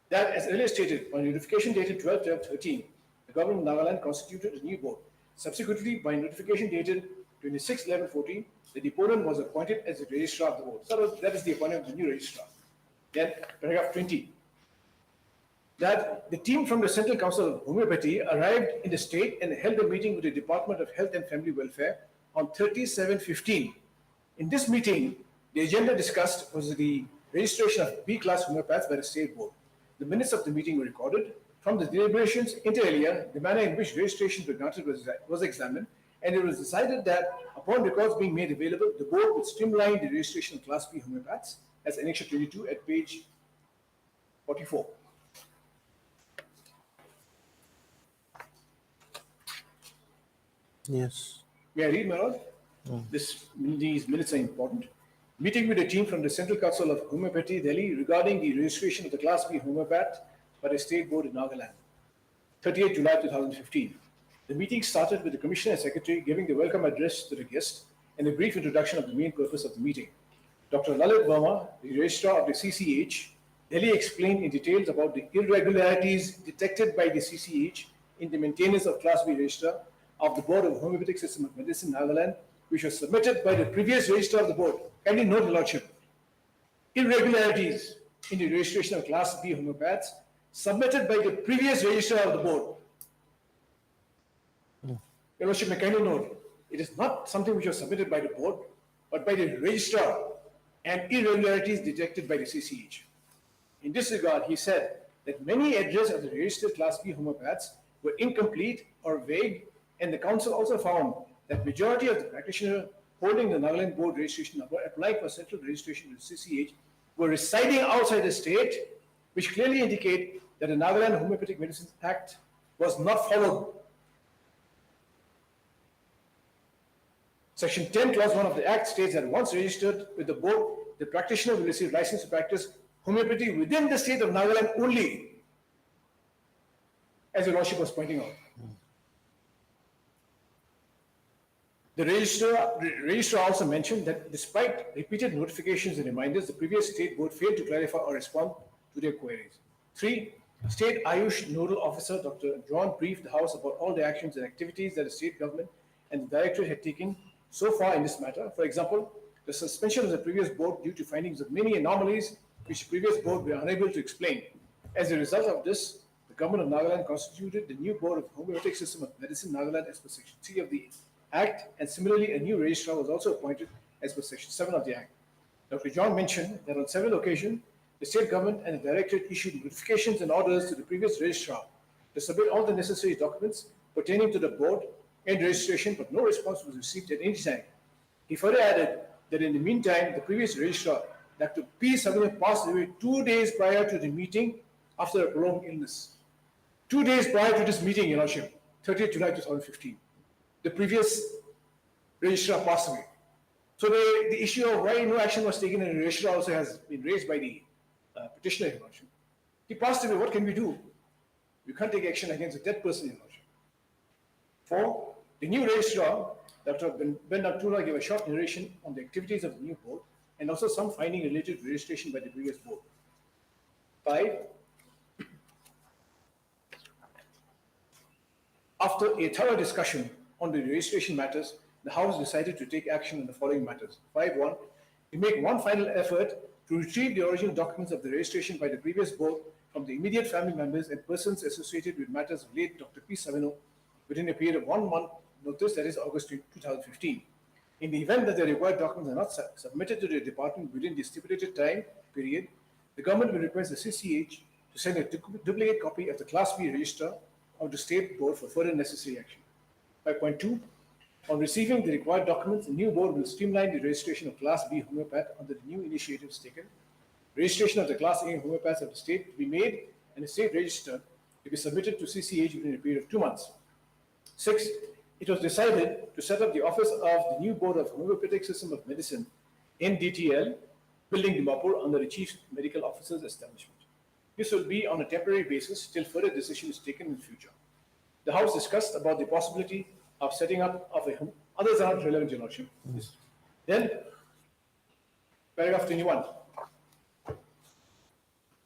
That, as earlier stated, on notification dated 12/12/13, the government of Nagaland constituted a new board. Subsequently, by notification dated 26/11/14, the deponent was appointed as the registrar of the board. So that is the appointment of the new registrar. Then, paragraph 20, that the team from the Central Council of Homeopathy arrived in the state and held a meeting with the Department of Health and Family Welfare on 30/7/15. In this meeting, the agenda discussed was the registration of B-class homeopaths by the state board. The minutes of the meeting were recorded. From the deliberations inter alia, the manner in which registrations were granted was examined, and it was decided that upon records being made available, the board would streamline the registration of Class B homeopaths as Annexure 22 at page 44. Yes. May I read, my lord? These minutes are important. Meeting with a team from the Central Council of Homeopathy, Delhi, regarding the registration of the Class B homeopath by the State Board in Nagaland, 30th July 2015. The meeting started with the Commissioner and Secretary giving the welcome address to the guests and a brief introduction of the main purpose of the meeting. Dr. Lalit Verma, the Registrar of the CCH, Delhi explained in details about the irregularities detected by the CCH in the maintenance of Class B Register of the Board of Homeopathic System of Medicine, Nagaland, which was submitted by the previous Registrar of the Board. Kindly note, Your Lordship, irregularities in the registration of Class B homeopaths submitted by the previous Registrar of the Board. Your Lordship, may kindly note, it is not something which was submitted by the board, but by the registrar, and irregularities detected by the CCH. In this regard, he said that many addresses of the registered Class B homeopaths were incomplete or vague, and the council also found that majority of the practitioners holding the Nagaland board registration number applying for central registration with CCH were residing outside the state, which clearly indicate that the Nagaland Homeopathic Medicine Act was not followed. Section 10, Clause 1 of the Act states that once registered with the board, the practitioner will receive license to practice homeopathy within the state of Nagaland only, as Your Lordship was pointing out. The registrar also mentioned that despite repeated notifications and reminders, the previous state board failed to clarify or respond to their queries. 3. State Ayush Nodal Officer Dr. John briefed the House about all the actions and activities that the state government and the directorate had taken so far in this matter. For example, the suspension of the previous board due to findings of many anomalies which the previous board were unable to explain. As a result of this, the government of Nagaland constituted the new Board of Homeopathic System of Medicine, Nagaland, as per Section 3 of the Act, and similarly, a new registrar was also appointed as per Section 7 of the Act. Dr. John mentioned that on several occasions, the state government and the directorate issued notifications and orders to the previous registrar to submit all the necessary documents pertaining to the board and registration, but no response was received at any time. He further added that in the meantime, the previous registrar, Dr. P. Savino, passed away 2 days prior to the meeting after a prolonged illness. 2 days prior to this meeting, Your Lordship, 30th July 2015, the previous registrar passed away. So the issue of why no action was taken in the registrar also has been raised by the petitioner, Your Lordship. He passed away, what can we do? We can't take action against a dead person, Your Lordship. 4. The new registrar, Dr. Ben Abdullah, gave a short narration on the activities of the new board and also some finding related to registration by the previous board. 5. After a thorough discussion on the registration matters, the House decided to take action on the following matters. 5.1. To make one final effort to retrieve the original documents of the registration by the previous board from the immediate family members and persons associated with matters of late Dr. P. Savino within a period of 1 month notice, that is August 2015. In the event that the required documents are not submitted to the department within the stipulated time period, the government will request the CCH to send a duplicate copy of the Class B register of the State Board for further necessary action. 5.2. On receiving the required documents, the new board will streamline the registration of Class B homeopath under the new initiatives taken. Registration of the Class A homeopaths of the state to be made and a state register to be submitted to CCH within a period of 2 months. 6. It was decided to set up the office of the new Board of Homeopathic System of Medicine, NDTL, building Dimapur under the Chief Medical Officer's establishment. This will be on a temporary basis till further decision is taken in the future. The House discussed about the possibility of setting up of a others are not relevant, Your Lordship. Then, paragraph 21.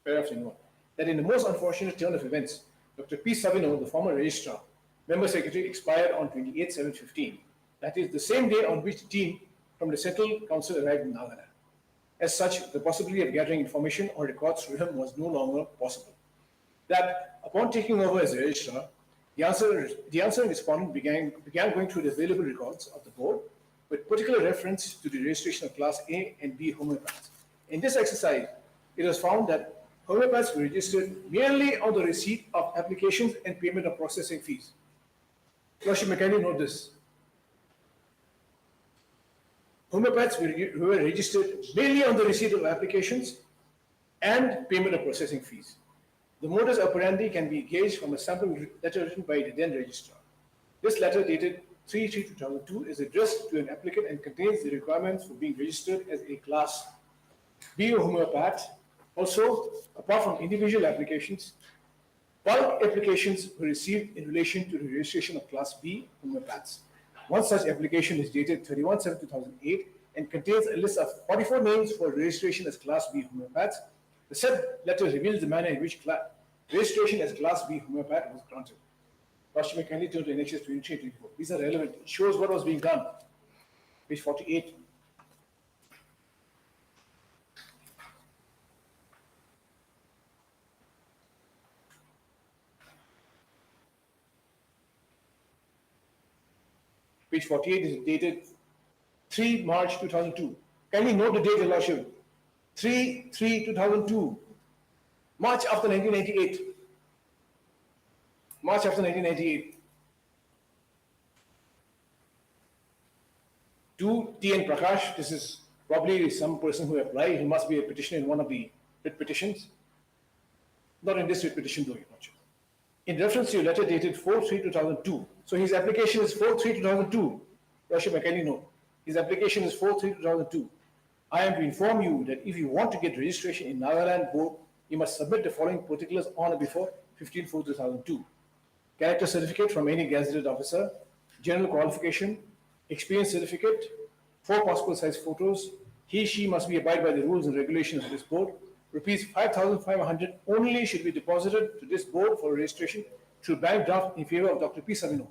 Paragraph 21. That in the most unfortunate turn of events, Dr. P. Savino, the former registrar, member secretary, expired on 28/7/15. That is the same day on which the team from the Central Council arrived in Nagaland. As such, the possibility of gathering information or records from him was no longer possible. That upon taking over as registrar, the answering respondent began going through the available records of the board with particular reference to the registration of Class A and B homeopaths. In this exercise, it was found that homeopaths were registered merely on the receipt of applications and payment of processing fees. Lordship, may kindly note this. Homeopaths were registered merely on the receipt of applications and payment of processing fees. The modus operandi can be gauged from a sample letter written by the then registrar. This letter, dated 3/3/2002, is addressed to an applicant and contains the requirements for being registered as a Class B homeopath. Also, apart from individual applications, bulk applications were received in relation to the registration of Class B homeopaths. One such application is dated 31/7/2008 and contains a list of 44 names for registration as Class B homeopaths. The said letter reveals the manner in which registration as Class B homeopath was granted. Lordship, may kindly turn to annexes 23 and 24. These are relevant. It shows what was being done. Page 48. Page 48 is dated 3 March 2002. Kindly note the date, Your Lordship. 3/3/2002. March after 1998. March after 1998. To T.N. Prakash, this is probably some person who applied. He must be a petitioner in one of the writ petitions. Not in this writ petition, though, Your Lordship. In reference to your letter dated 4/3/2002. So his application is 4/3/2002. Lordship, may kindly note. His application is 4/3/2002. I am to inform you that if you want to get registration in Nagaland Board, you must submit the following particulars on or before 15/4/2002. Character certificate from any gazetted officer, general qualification, experience certificate, 4 passport size photos. She must be abide by the rules and regulations of this board. Rupees 5,500 only should be deposited to this board for registration through bank draft in favor of Dr. P. Savino.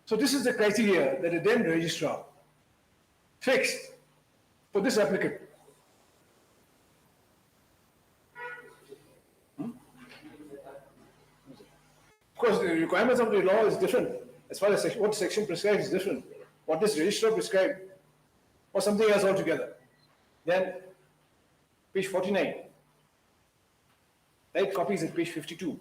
So this is the criteria that the then registrar fixed for this applicant. Of course, the requirements of the law is different. As far as what section prescribes is different. What this registrar prescribed or something else altogether. Then, page 49. Type copies at page 52.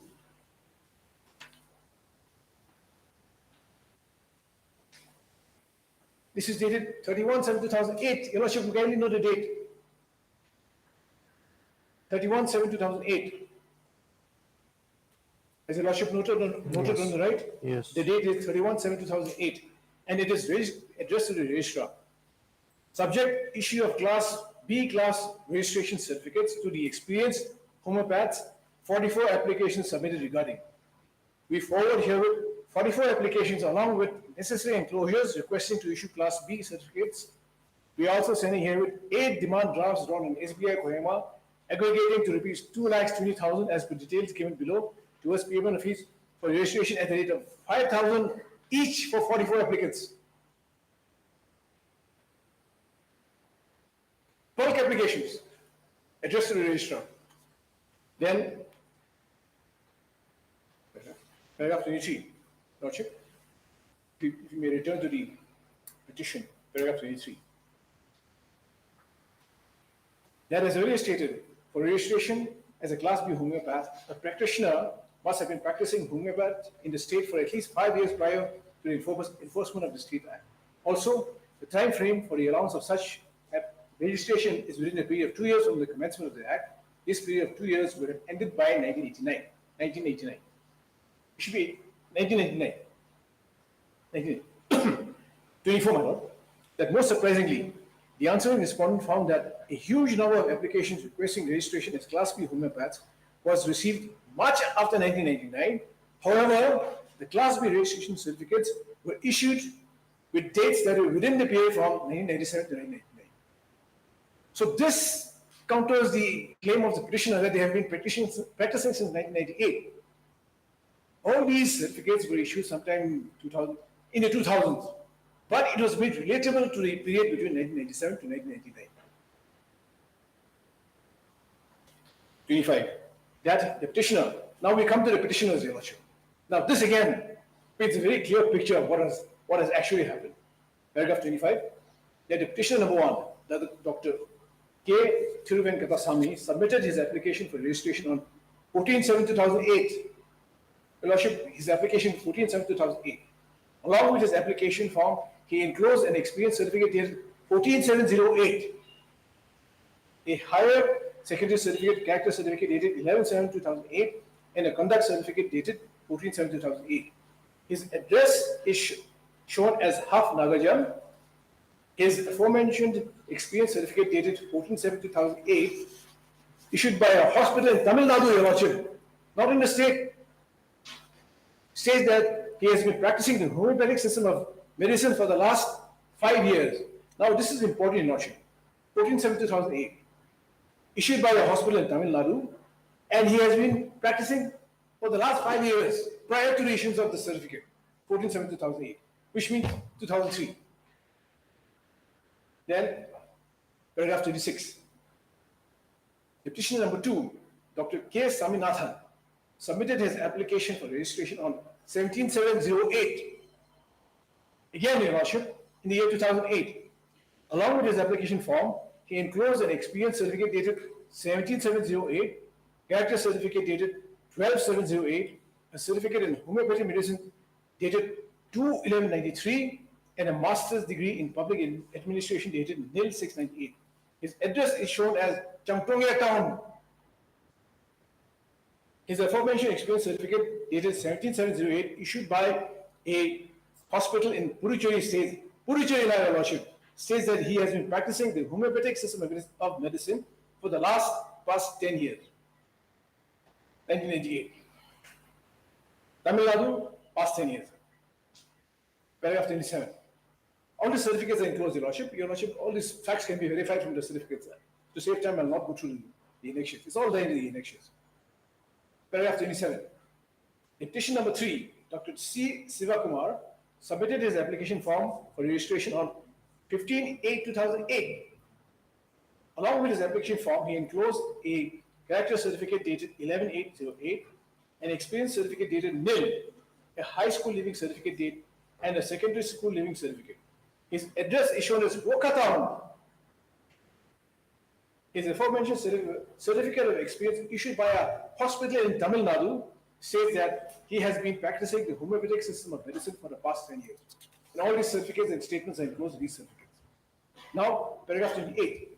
This is dated 31/7/2008. Your Lordship, you kindly know the date. 31/7/2008. As Your Lordship noted on the right, Yes. the date is 31/7/2008, and it is addressed to the registrar. Subject issue of Class B class registration certificates to the experienced homeopaths, 44 applications submitted regarding. We forward herewith 44 applications along with necessary enclosures requesting to issue Class B certificates. We are also sending herewith 8 demand drafts drawn in SBI Kohima, aggregating to rupees 2,20,000 as per details given below towards payment of fees for registration at the rate of 5,000 each for 44 applicants. Bulk applications addressed to the registrar. Then, paragraph 23, Lordship, if you may return to the petition, paragraph 23. That is earlier stated, for registration as a Class B homeopath, a practitioner must have been practicing homeopath in the state for at least 5 years prior to the enforcement of the State Act. Also, the time frame for the allowance of such registration is within a period of 2 years from the commencement of the Act. This period of 2 years would have ended by 1989. It should be 1999. 24, my lord. That most surprisingly, the answering respondent found that a huge number of applications requesting registration as Class B homeopaths was received much after 1999. However, the Class B registration certificates were issued with dates that were within the period from 1997 to 1999. So this counters the claim of the petitioner that they have been practicing since 1998. All these certificates were issued sometime in the 2000s, but it was made relatable to the period between 1997 to 1999. 25. That the petitioner, now we come to the petitioner's election. Now this again paints a very clear picture of what has actually happened. Paragraph 25. That the petitioner number 1, that Dr. K. Thiruvenkatasamy submitted his application for registration on 14/7/2008. Your Lordship, his application 14/7/2008. Along with his application form, he enclosed an experience certificate dated 14/7/08, a higher secondary certificate, character certificate dated 11/7/2008, and a conduct certificate dated 14/7/2008. His address is shown as Half Nagajan. His aforementioned experience certificate dated 14/7/2008, issued by a hospital in Tamil Nadu, Your Lordship, not in the state, says that he has been practicing the homeopathic system of medicine for the last 5 years. Now, this is important, Your Lordship. 14/7/2008, issued by a hospital in Tamil Nadu, and he has been practicing for the last 5 years prior to the issuance of the certificate, 14/7/2008, which means 2003. Then, paragraph 36. The petitioner number 2, Dr. K. Saminathan, submitted his application for registration on 17/7/08. Again, Your Lordship, in the year 2008. Along with his application form, he enclosed an experience certificate dated 17/7/08, character certificate dated 12/7/08, a certificate in homeopathic medicine dated 2/11/93, and a master's degree in public administration dated 06/98. His address is shown as Chamtongia Town. His aforementioned experience certificate dated 17/7/08, issued by a hospital in Puducherry states, Puducherry, Your Lordship, states that he has been practicing the homeopathic system of medicine for the past 10 years. 1998. Tamil Nadu, past 10 years. Paragraph 27. All the certificates are enclosed, Your Lordship. Your Lordship, all these facts can be verified from the certificates. To save time, I'll not go through the annexures. It's all there in the annexures. Paragraph 27. In petition number 3, Dr. C. Sivakumar submitted his application form for registration on 15/8/2008. Along with his application form, he enclosed a character certificate dated 11/8/08, an experience certificate dated nil, a high school living certificate date, and a secondary school living certificate. His address is shown as Wokatown. His aforementioned certificate of experience issued by a hospital in Tamil Nadu says that he has been practicing the homeopathic system of medicine for the past 10 years. And all these certificates and statements are enclosed in these certificates. Now, paragraph 28.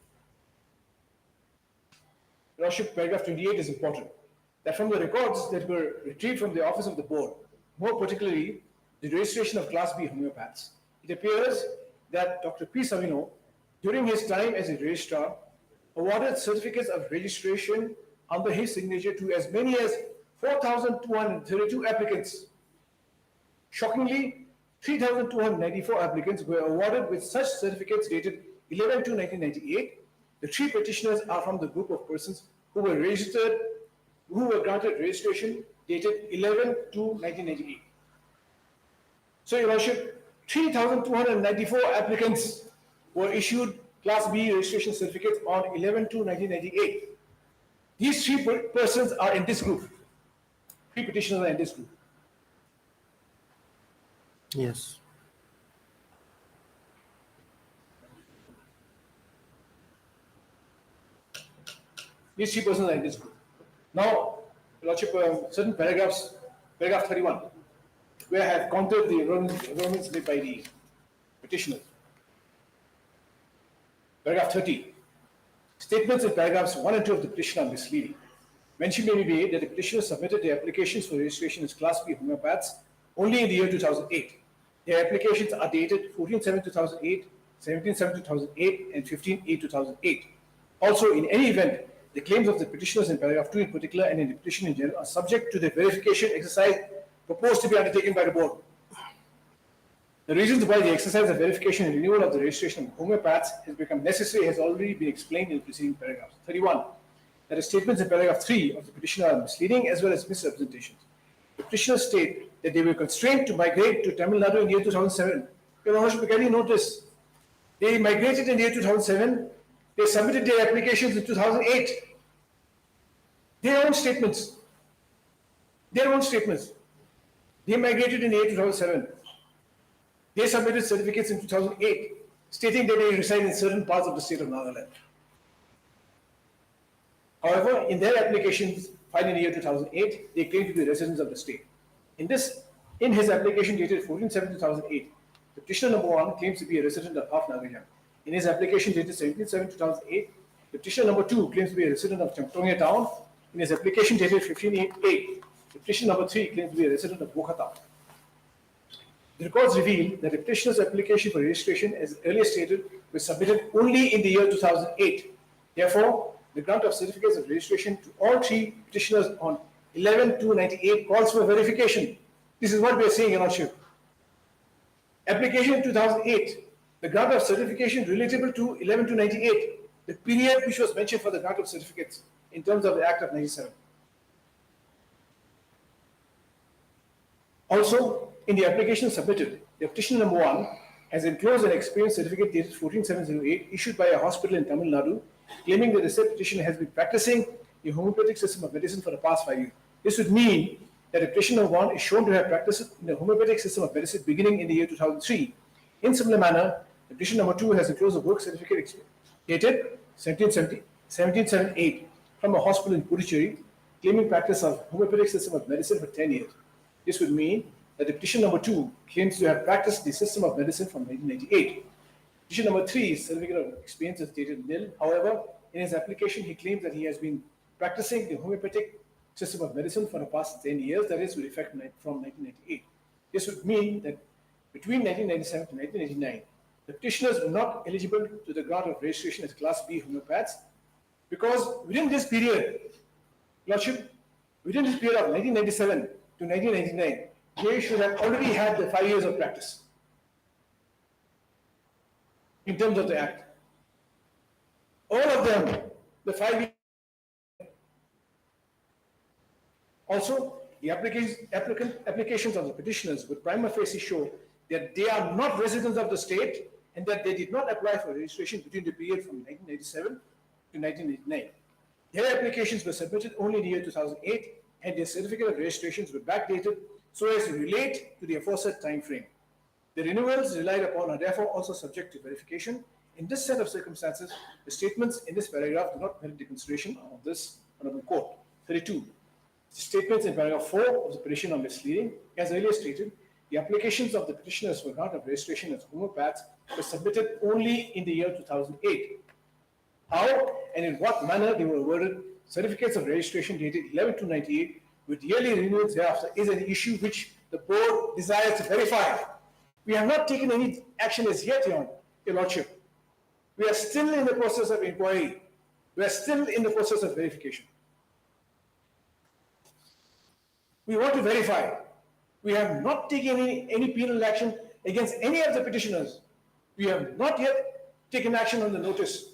Your Lordship, paragraph 28 is important. That from the records that were retrieved from the office of the board, more particularly the registration of Class B homeopaths, it appears that Dr. P. Savino, during his time as a registrar, awarded certificates of registration under his signature to as many as 4,232 applicants. Shockingly, 3,294 applicants were awarded with such certificates dated 11/2/1998. The three petitioners are from the group of persons who were granted registration dated 11/2/1998. So, Your Lordship, 3,294 applicants were issued Class B registration certificates on 11/2/1998. These three persons are in this group. Three petitioners are in this group. Yes. These three persons are in this group. Now, Your Lordship, certain paragraphs, paragraph 31, where I have counted the errors made by the petitioners. Paragraph 30. Statements in paragraphs 1 and 2 of the petition are misleading. Mention may be made that the petitioners submitted their applications for registration as Class B homeopaths only in the year 2008. Their applications are dated 14/7/2008, 17/7/2008, and 15/8/2008. Also, in any event, the claims of the petitioners in paragraph 2 in particular and in the petition in general are subject to the verification exercise proposed to be undertaken by the board. The reasons why the exercise of verification and renewal of the registration of homeopaths has become necessary has already been explained in the preceding paragraphs. 31. That the statements in paragraph 3 of the petition are misleading as well as misrepresentations. The petitioners state that they were constrained to migrate to Tamil Nadu in the year 2007. Your Lordship, can you notice? They migrated in the year 2007. They submitted their applications in 2008. Their own statements. Their own statements. They migrated in the year 2007. They submitted certificates in 2008, stating that they reside in certain parts of the state of Nagaland. However, in their applications filed in the year 2008, they claim to be residents of the state. In his application dated 14/7/2008, the petitioner number 1 claims to be a resident of Half Nagaland. In his application dated 17/7/2008, the petitioner number 2 claims to be a resident of Chamtongia town. In his application dated 15/8/8, the petitioner number 3 claims to be a resident of Gauhati. The records reveal that the petitioner's application for registration, as earlier stated, was submitted only in the year 2008. Therefore, the grant of certificates of registration to all three petitioners on 11/2/98 calls for verification. This is what we are saying, Your Lordship. Application in 2008, the grant of certification relatable to 11/2/98, the period which was mentioned for the grant of certificates in terms of the Act of 97. Also, in the application submitted, the petitioner number 1 has enclosed an experience certificate dated 14/7/08 issued by a hospital in Tamil Nadu, claiming that the said petitioner has been practicing the homeopathic system of medicine for the past 5 years. This would mean that the petitioner number 1 is shown to have practiced in the homeopathic system of medicine beginning in the year 2003. In similar manner, the petitioner number 2 has enclosed a work certificate dated 17/7/8 from a hospital in Puducherry, claiming practice of homeopathic system of medicine for 10 years. This would mean that the petition number 2 claims to have practiced the system of medicine from 1998. Petition number 3's certificate of experience is dated nil. However, in his application, he claims that he has been practicing the homeopathic system of medicine for the past 10 years, that is, with effect from 1998. This would mean that between 1997 to 1999, the petitioners were not eligible to the grant of registration as Class B homeopaths because within this period, Lordship, within this period of 1997 to 1999, they should have already had the 5 years of practice in terms of the Act. All of them, the 5 years. Also, the applications of the petitioners would prima facie show that they are not residents of the state and that they did not apply for registration between the period from 1997 to 1999. Their applications were submitted only in the year 2008 and their certificate of registrations were backdated so as to relate to the aforesaid time frame. The renewals relied upon are therefore also subject to verification. In this set of circumstances, the statements in this paragraph do not merit the consideration of this Honorable Court. 32. The statements in paragraph 4 of the petition are misleading. As earlier stated, The applications of the petitioners for grant of registration as homeopaths were submitted only in the year 2008. How and in what manner they were awarded certificates of registration dated 11/2/98 with yearly renewals thereafter is an issue which the board desires to verify. We have not taken any action as yet, Your Lordship. We are still in the process of inquiry. We are still in the process of verification. We want to verify. We have not taken any penal action against any of the petitioners. We have not yet taken action on the notice.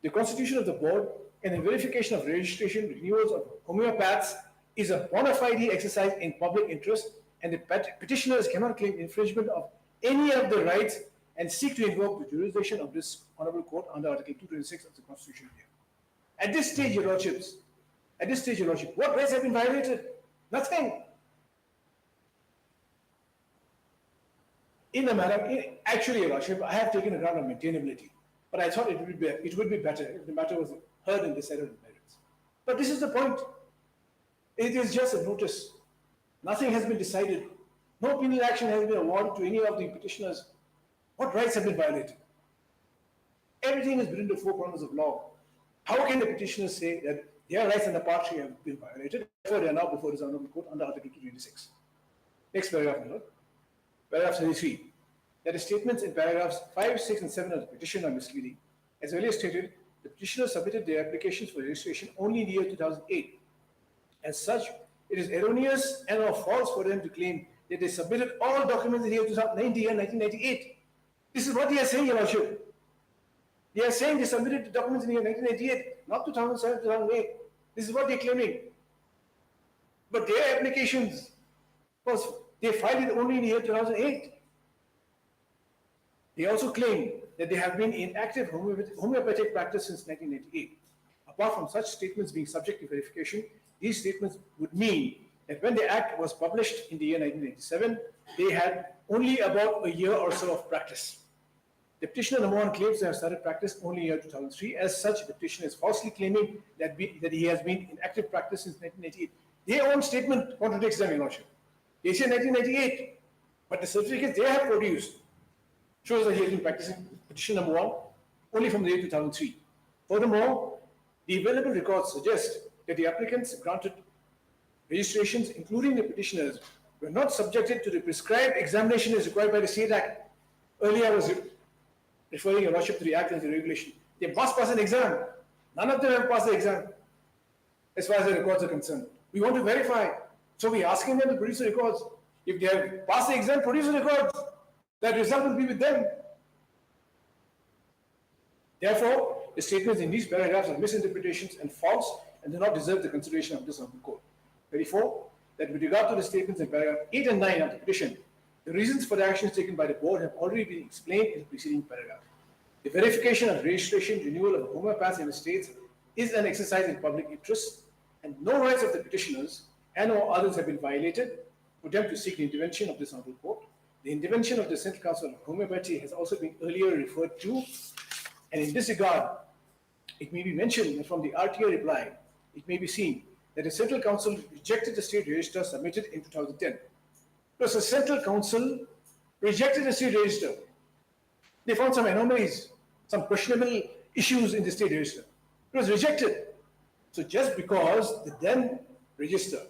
The constitution of the board and the verification of registration renewals of homeopaths is a bona fide exercise in public interest, and the petitioners cannot claim infringement of any of the rights and seek to invoke the jurisdiction of this honorable court under Article 226 of the Constitution here. At this stage, Your Lordships, what rights have been violated? Nothing. Actually, Your Lordship, I have taken a ground of maintainability, but I thought it would be better if the matter was heard and decided on merits. But this is the point. It is just a notice. Nothing has been decided. No penal action has been awarded to any of the petitioners. What rights have been violated? Everything is within the four corners of law. How can the petitioners say that their rights and the party have been violated? Therefore, they are now before this honorable court under Article 226. Next paragraph, my lord. Paragraph 33. That the statements in paragraphs 5, 6, and 7 of the petition are misleading. As earlier stated, the petitioners submitted their applications for registration only in the year 2008. As such, it is erroneous and or false for them to claim that they submitted all documents in the year 2090 and 1998. This is what they are saying, Your Lordship. They are saying they submitted the documents in the year 1998, not 2007, 2008. This is what they are claiming. But their applications, they filed it only in the year 2008. They also claim that they have been in active homeopathic practice since 1998. Apart from such statements being subject to verification, these statements would mean that when the Act was published in the year 1987, they had only about a year or so of practice. The petitioner number 1 claims to have started practice only in the year 2003. As such, the petitioner is falsely claiming that he has been in active practice since 1998. Their own statement contradicts them, Your Lordship. They say 1998, but the certificates they have produced shows that he has been practicing petition number 1 only from the year 2003. Furthermore, the available records suggest that the applicants granted registrations, including the petitioners, were not subjected to the prescribed examination as required by the State Act. Earlier, I was referring, Your Lordship, to the Act and the regulation. They must pass an exam. None of them have passed the exam, as far as the records are concerned. We want to verify. So we're asking them to produce the records. If they have passed the exam, produce the records. That result will be with them. Therefore, the statements in these paragraphs are misinterpretations and false and do not deserve the consideration of this honorable court. 34. That with regard to the statements in paragraph 8 and 9 of the petition, the reasons for the actions taken by the board have already been explained in the preceding paragraph. The verification of registration renewal of homeopaths in the states is an exercise in public interest, and no rights of the petitioners and or others have been violated for them to seek the intervention of this honorable court. The intervention of the Central Council of Homeopathy has also been earlier referred to, and in this regard, it may be mentioned that from the RTA reply, it may be seen that the Central Council rejected the state register submitted in 2010. Because the Central Council rejected the state register. They found some anomalies, some questionable issues in the state register. It was rejected. So just because the then registrar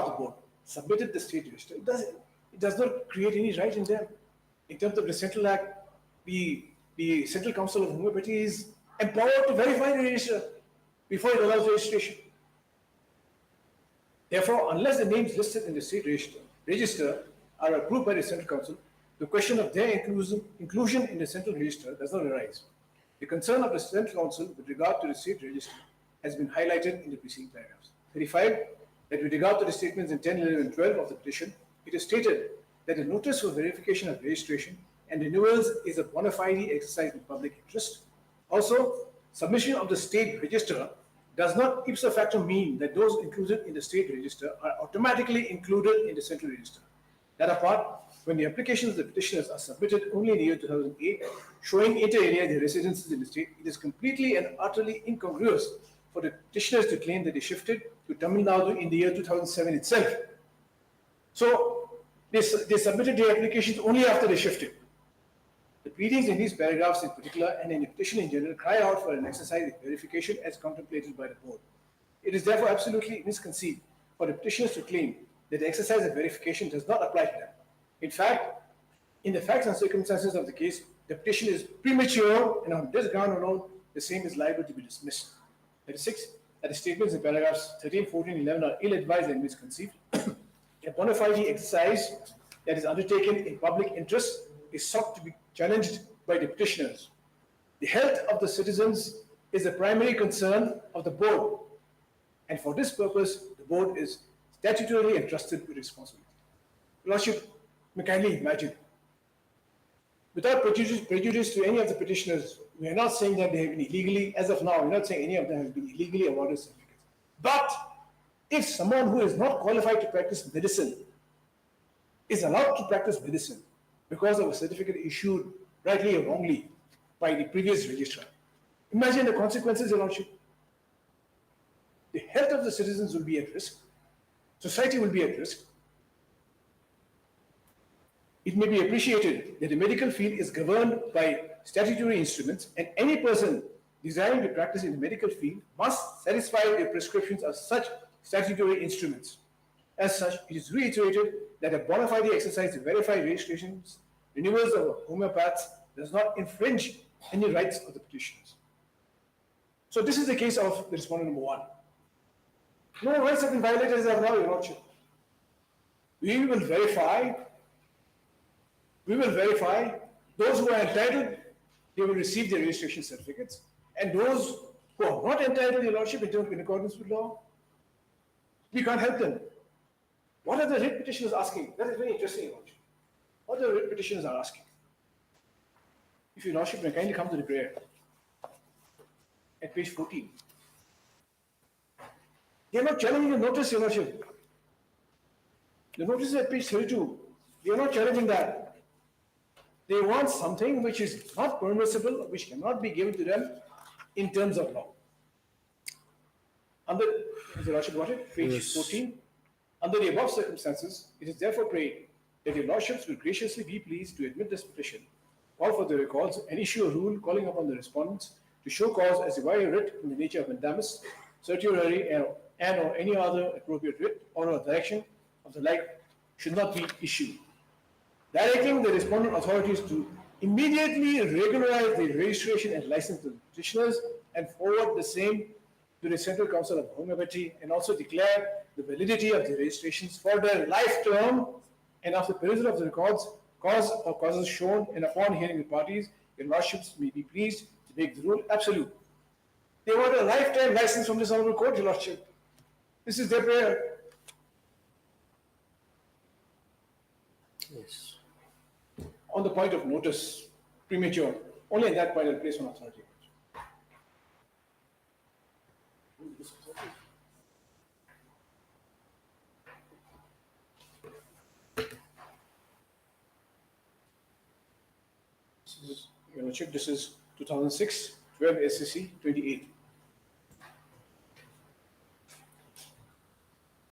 of the board submitted the state register, it does not create any right in them. In terms of the Central Act, the Central Council of Homeopathy is empowered to verify the register before it allows registration. Therefore, unless the names listed in the state register are approved by the Central Council, the question of their inclusion in the Central Register does not arise. The concern of the Central Council with regard to the state register has been highlighted in the preceding paragraphs. 35. That with regard to the statements in 10, 11, and 12 of the petition, it is stated that the notice for verification of registration and renewals is a bona fide exercise in public interest. Also, submission of the state register does not ipso facto mean that those included in the state register are automatically included in the central register. That apart, when the applications of the petitioners are submitted only in the year 2008, showing inter alia their residences in the state, it is completely and utterly incongruous for the petitioners to claim that they shifted to Tamil Nadu in the year 2007 itself. So they submitted their applications only after they shifted. The pleadings in these paragraphs in particular and in the petition in general cry out for an exercise of verification as contemplated by the board. It is therefore absolutely misconceived for the petitioners to claim that the exercise of verification does not apply to them. In fact, in the facts and circumstances of the case, the petition is premature, and on this ground alone, the same is liable to be dismissed. 36. That the statements in paragraphs 13, 14, 11 are ill-advised and misconceived. A bona fide exercise that is undertaken in public interest is sought to be challenged by the petitioners. The health of the citizens is the primary concern of the board, and for this purpose, the board is statutorily entrusted with responsibility. Your Lordship, may kindly imagine, without prejudice to any of the petitioners, we are not saying that they have been illegally, as of now, we're not saying any of them have been illegally awarded certificates. But if someone who is not qualified to practice medicine is allowed to practice medicine because of a certificate issued rightly or wrongly by the previous registrar, imagine the consequences, Your Lordship. The health of the citizens will be at risk. Society will be at risk. It may be appreciated that the medical field is governed by statutory instruments, and any person desiring to practice in the medical field must satisfy the prescriptions of such statutory instruments. As such, it is reiterated that a bona fide exercise to verify registrations, renewals of homeopaths does not infringe any rights of the petitioners. So this is the case of the respondent number 1. No rights have been violated as of now, Your Lordship. We will verify those who are entitled, they will receive their registration certificates, and those who are not entitled, Your Lordship, in accordance with law, we can't help them. What are the writ petitioners asking? That is very interesting, Your Lordship. What the writ petitioners are asking? If Your Lordship may kindly come to the prayer at page 14. They are not challenging the notice, Your Lordship. The notice is at page 32. They are not challenging that. They want something which is not permissible, which cannot be given to them in terms of law. Under, has Your Lordship got it? Page 14. Under the above circumstances, it is therefore prayed that Your Lordships will graciously be pleased to admit this petition, call for the records, and issue a rule calling upon the respondents to show cause as a wire writ in the nature of mandamus, certiorari, and or any other appropriate writ or a direction of the like should not be issued, directing the respondent authorities to immediately regularize the registration and license of the petitioners and forward the same to the Central Council of Homeopathy, and also declare the validity of the registrations for their life term, and after perusal of the records, cause or causes shown, and upon hearing the parties, Your Lordships may be pleased to make the rule absolute. They want a lifetime license from this Honorable Court, Your Lordship. This is their prayer. Yes. On the point of notice, premature, only at that point I'll place on authority. Your Lordship, this is 2006, 12 SCC 28.